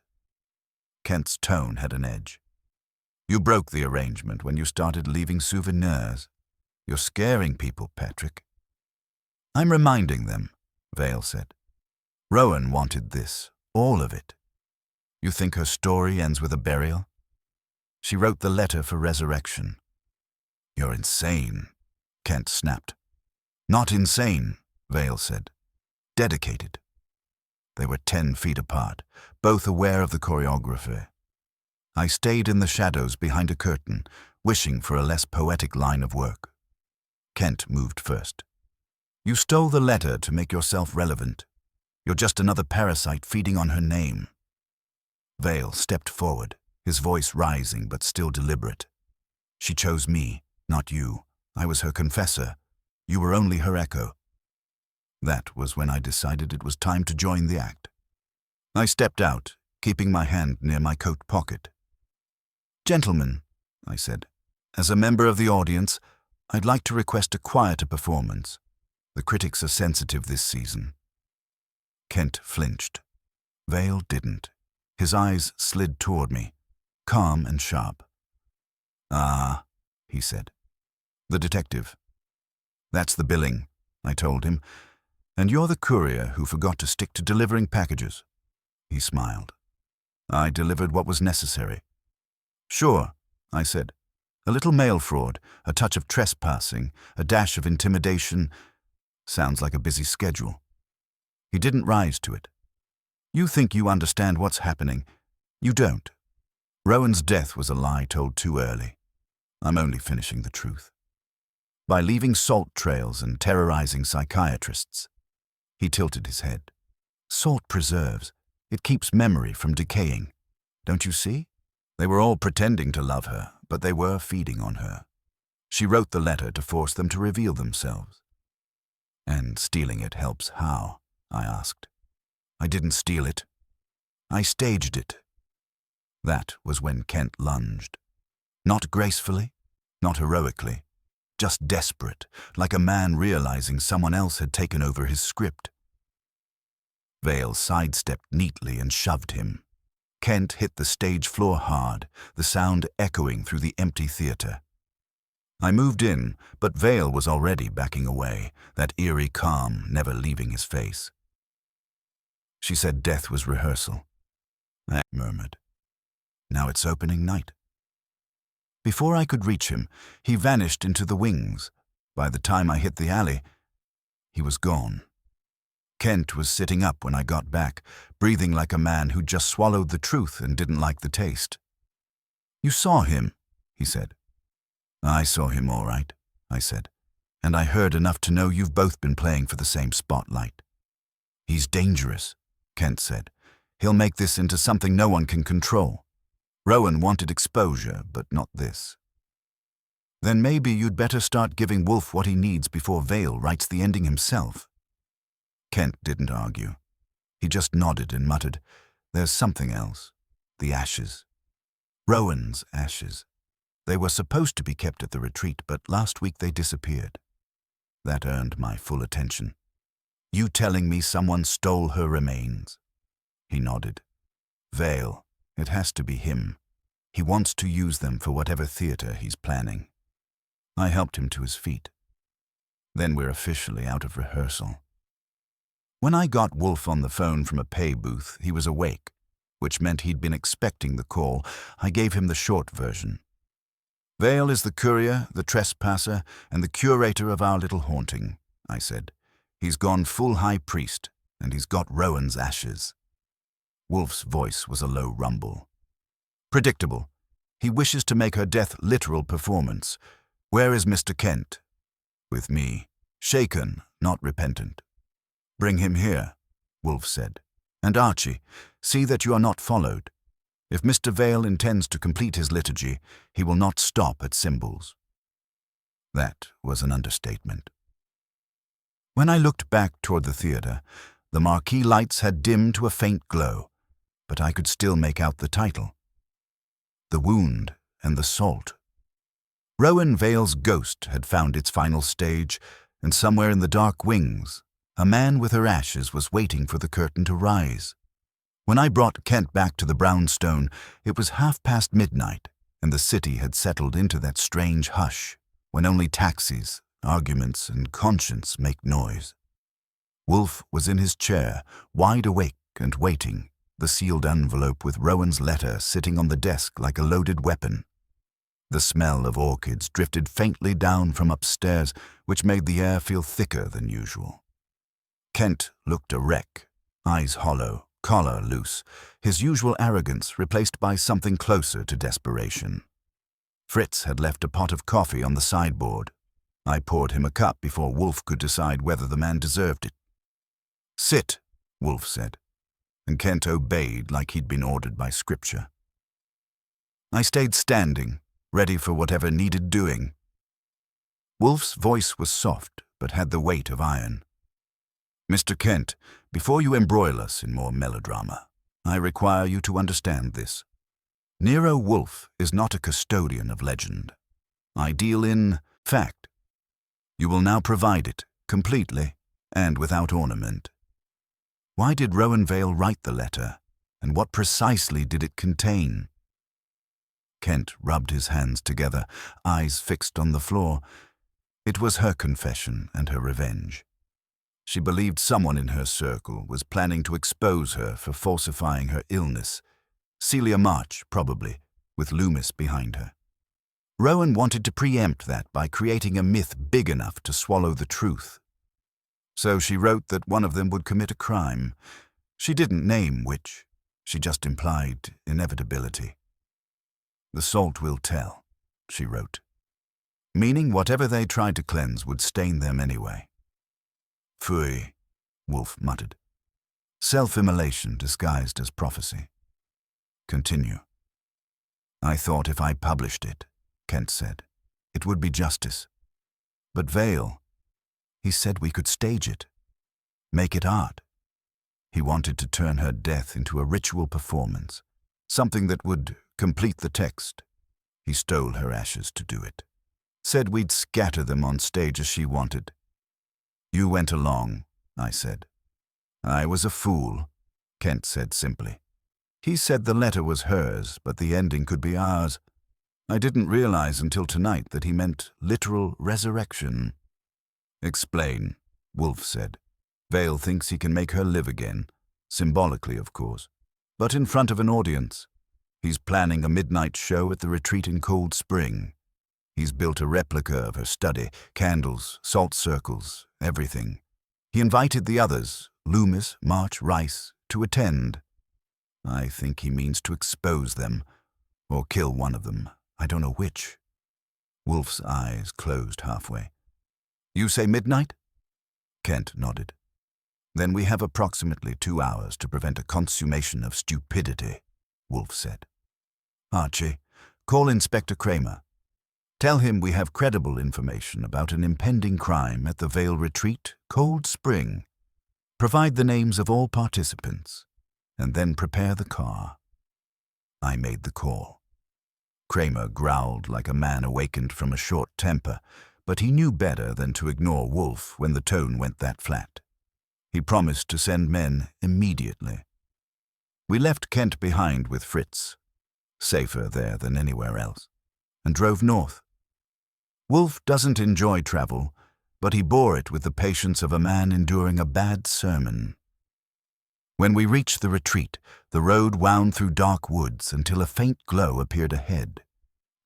Kent's tone had an edge. "You broke the arrangement when you started leaving souvenirs. You're scaring people, Patrick." "I'm reminding them," Vale said. "Rowan wanted this, all of it. You think her story ends with a burial? She wrote the letter for resurrection." "You're insane," Kent snapped. "Not insane," Vale said. "Dedicated." They were 10 feet apart, both aware of the choreography. I stayed in the shadows behind a curtain, wishing for a less poetic line of work. Kent moved first. "You stole the letter to make yourself relevant. You're just another parasite feeding on her name." Vale stepped forward, his voice rising but still deliberate. "She chose me, not you. I was her confessor. You were only her echo." That was when I decided it was time to join the act. I stepped out, keeping my hand near my coat pocket. "Gentlemen," I said, "as a member of the audience, I'd like to request a quieter performance. The critics are sensitive this season." Kent flinched. Vale didn't. His eyes slid toward me, calm and sharp. "Ah," he said. "The detective." "That's the billing," I told him. "And you're the courier who forgot to stick to delivering packages." He smiled. "I delivered what was necessary." "Sure," I said. "A little mail fraud, a touch of trespassing, a dash of intimidation. Sounds like a busy schedule." He didn't rise to it. "You think you understand what's happening. You don't. Rowan's death was a lie told too early. I'm only finishing the truth. By leaving salt trails and terrorizing psychiatrists." He tilted his head. "Salt preserves. It keeps memory from decaying. Don't you see? They were all pretending to love her, but they were feeding on her. She wrote the letter to force them to reveal themselves." "And stealing it helps how?" I asked. "I didn't steal it. I staged it." That was when Kent lunged. Not gracefully, not heroically, just desperate, like a man realizing someone else had taken over his script. Vale sidestepped neatly and shoved him. Kent hit the stage floor hard, the sound echoing through the empty theater. I moved in, but Vale was already backing away, that eerie calm never leaving his face. "She said death was rehearsal," I murmured. "Now it's opening night." Before I could reach him, he vanished into the wings, by the time I hit the alley, he was gone. Kent was sitting up when I got back, breathing like a man who'd just swallowed the truth and didn't like the taste. "You saw him," he said. "I saw him all right," I said, "and I heard enough to know you've both been playing for the same spotlight." "He's dangerous," Kent said. "He'll make this into something no one can control. Rowan wanted exposure, but not this." "Then maybe you'd better start giving Wolfe what he needs before Vale writes the ending himself." Kent didn't argue. He just nodded and muttered, "There's something else. The ashes. Rowan's ashes. They were supposed to be kept at the retreat, but last week they disappeared. That earned my full attention. You telling me someone stole her remains?" He nodded. "Vale. It has to be him. He wants to use them for whatever theater he's planning." I helped him to his feet. "Then we're officially out of rehearsal." When I got Wolfe on the phone from a pay booth, he was awake, which meant he'd been expecting the call. I gave him the short version. "Vale is the courier, the trespasser, and the curator of our little haunting," I said. "He's gone full high priest, and he's got Rowan's ashes." Wolfe's voice was a low rumble. "Predictable. He wishes to make her death literal performance. Where is Mr. Kent?" "With me. Shaken, not repentant." "Bring him here," Wolfe said. "And Archie, see that you are not followed. If Mr. Vale intends to complete his liturgy, he will not stop at symbols." That was an understatement. When I looked back toward the theater, the marquee lights had dimmed to a faint glow, but I could still make out the title. The Wound and the Salt. Rowan Vale's ghost had found its final stage, and somewhere in the dark wings, a man with her ashes was waiting for the curtain to rise. When I brought Kent back to the brownstone, it was midnight, and the city had settled into that strange hush when only taxis, arguments, and conscience make noise. Wolfe was in his chair, wide awake and waiting, the sealed envelope with Rowan's letter sitting on the desk like a loaded weapon. The smell of orchids drifted faintly down from upstairs, which made the air feel thicker than usual. Kent looked a wreck, eyes hollow, collar loose, his usual arrogance replaced by something closer to desperation. Fritz had left a pot of coffee on the sideboard. I poured him a cup before Wolfe could decide whether the man deserved it. "Sit," Wolfe said, and Kent obeyed like he'd been ordered by scripture. I stayed standing, ready for whatever needed doing. Wolfe's voice was soft, but had the weight of iron. "Mr. Kent, before you embroil us in more melodrama, I require you to understand this. Nero Wolfe is not a custodian of legend. I deal in fact. You will now provide it, completely, and without ornament. Why did Rowan Vale write the letter, and what precisely did it contain?" Kent rubbed his hands together, eyes fixed on the floor. It was her confession and her revenge. She believed someone in her circle was planning to expose her for falsifying her illness. Celia March, probably, with Loomis behind her. Rowan wanted to preempt that by creating a myth big enough to swallow the truth. So she wrote that one of them would commit a crime. She didn't name which. She just implied inevitability. "The salt will tell," she wrote. Meaning whatever they tried to cleanse would stain them anyway. "Phooey," Wolfe muttered. Self-immolation disguised as prophecy. "Continue." "I thought if I published it," Kent said, "it would be justice. But Vale, he said we could stage it, make it art. He wanted to turn her death into a ritual performance, something that would complete the text. He stole her ashes to do it. Said we'd scatter them on stage as she wanted. You went along, I said. I was a fool, Kent said simply. He said the letter was hers, but the ending could be ours. I didn't realize until tonight that he meant literal resurrection. Explain, Wolfe said. Vale thinks he can make her live again, symbolically, of course, but in front of an audience. He's planning a midnight show at the retreat in Cold Spring. He's built a replica of her study, candles, salt circles, everything. He invited the others, Loomis, March, Rice, to attend. I think he means to expose them, or kill one of them. I don't know which. Wolfe's eyes closed halfway. You say midnight? Kent nodded. Then we have approximately 2 hours to prevent a consummation of stupidity, Wolfe said. Archie, call Inspector Kramer. Tell him we have credible information about an impending crime at the Vale Retreat, Cold Spring. Provide the names of all participants, and then prepare the car. I made the call. Kramer growled like a man awakened from a short temper, but he knew better than to ignore Wolfe when the tone went that flat. He promised to send men immediately. We left Kent behind with Fritz, safer there than anywhere else, and drove north. Wolfe doesn't enjoy travel, but he bore it with the patience of a man enduring a bad sermon. When we reached the retreat, the road wound through dark woods until a faint glow appeared ahead,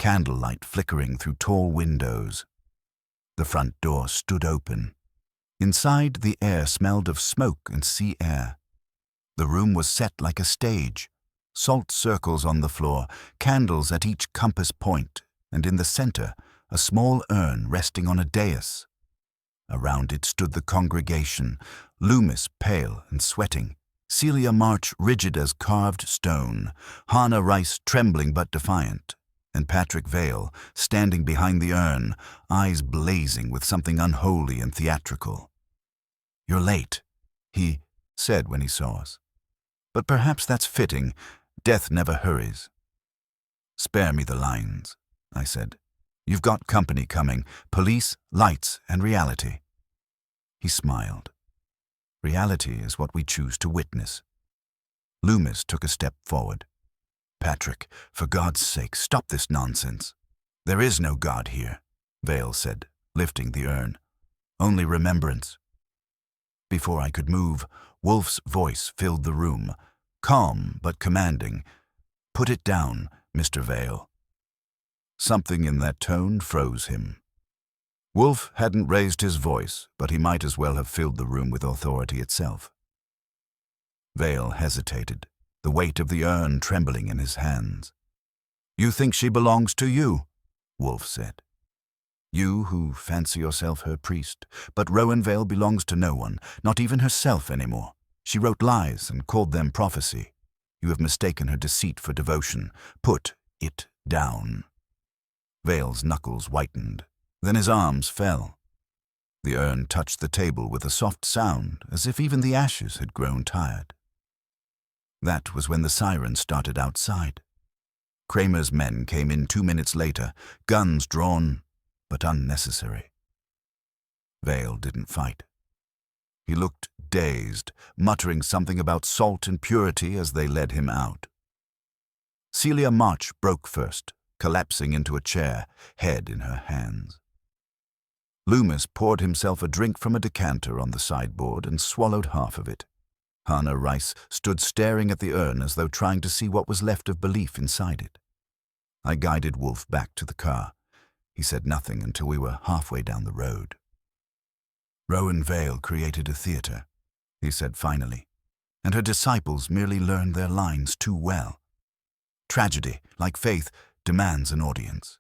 candlelight flickering through tall windows. The front door stood open. Inside, the air smelled of smoke and sea air. The room was set like a stage, salt circles on the floor, candles at each compass point, and in the center, a small urn resting on a dais. Around it stood the congregation, Loomis pale and sweating, Celia March rigid as carved stone, Hannah Rice trembling but defiant, and Patrick Vale standing behind the urn, eyes blazing with something unholy and theatrical. You're late, he said when he saw us. But perhaps that's fitting. Death never hurries. Spare me the lines, I said. You've got company coming, police, lights, and reality. He smiled. Reality is what we choose to witness. Loomis took a step forward. Patrick, for God's sake, stop this nonsense. There is no God here, Vale said, lifting the urn. Only remembrance. Before I could move, Wolfe's voice filled the room, calm but commanding. Put it down, Mr. Vale. Something in that tone froze him. Wolfe hadn't raised his voice, but he might as well have filled the room with authority itself. Vale hesitated, the weight of the urn trembling in his hands. You think she belongs to you, Wolfe said. You who fancy yourself her priest, but Rowan Vale belongs to no one, not even herself anymore. She wrote lies and called them prophecy. You have mistaken her deceit for devotion. Put it down. Vale's knuckles whitened. Then his arms fell. The urn touched the table with a soft sound, as if even the ashes had grown tired. That was when the siren started outside. Kramer's men came in 2 minutes later, guns drawn, but unnecessary. Vale didn't fight. He looked dazed, muttering something about salt and purity as they led him out. Celia March broke first, collapsing into a chair, head in her hands. Loomis poured himself a drink from a decanter on the sideboard and swallowed half of it. Hannah Rice stood staring at the urn as though trying to see what was left of belief inside it. I guided Wolfe back to the car. He said nothing until we were halfway down the road. Rowan Vale created a theater, he said finally, and her disciples merely learned their lines too well. Tragedy, like faith, demands an audience.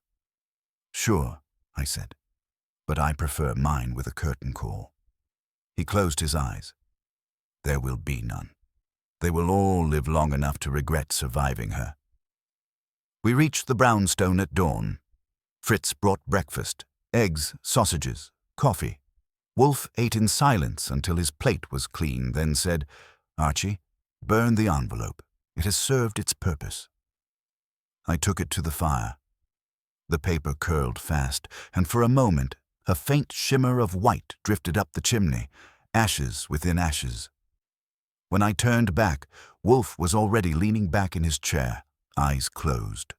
Sure, I said, but I prefer mine with a curtain call. He closed his eyes. There will be none. They will all live long enough to regret surviving her. We reached the brownstone at dawn. Fritz brought breakfast, eggs, sausages, coffee. Wolfe ate in silence until his plate was clean, then said, Archie, burn the envelope. It has served its purpose. I took it to the fire. The paper curled fast, and for a moment, a faint shimmer of white drifted up the chimney, ashes within ashes. When I turned back, Wolfe was already leaning back in his chair, eyes closed.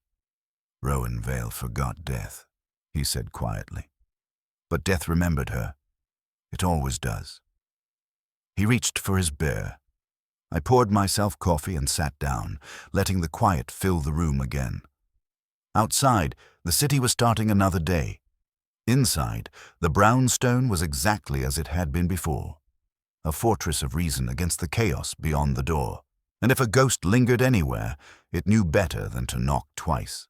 Rowan Vale forgot death, he said quietly. But death remembered her. It always does. He reached for his beer. I poured myself coffee and sat down, letting the quiet fill the room again. Outside, the city was starting another day. Inside, the brownstone was exactly as it had been before, a fortress of reason against the chaos beyond the door. And if a ghost lingered anywhere, it knew better than to knock twice.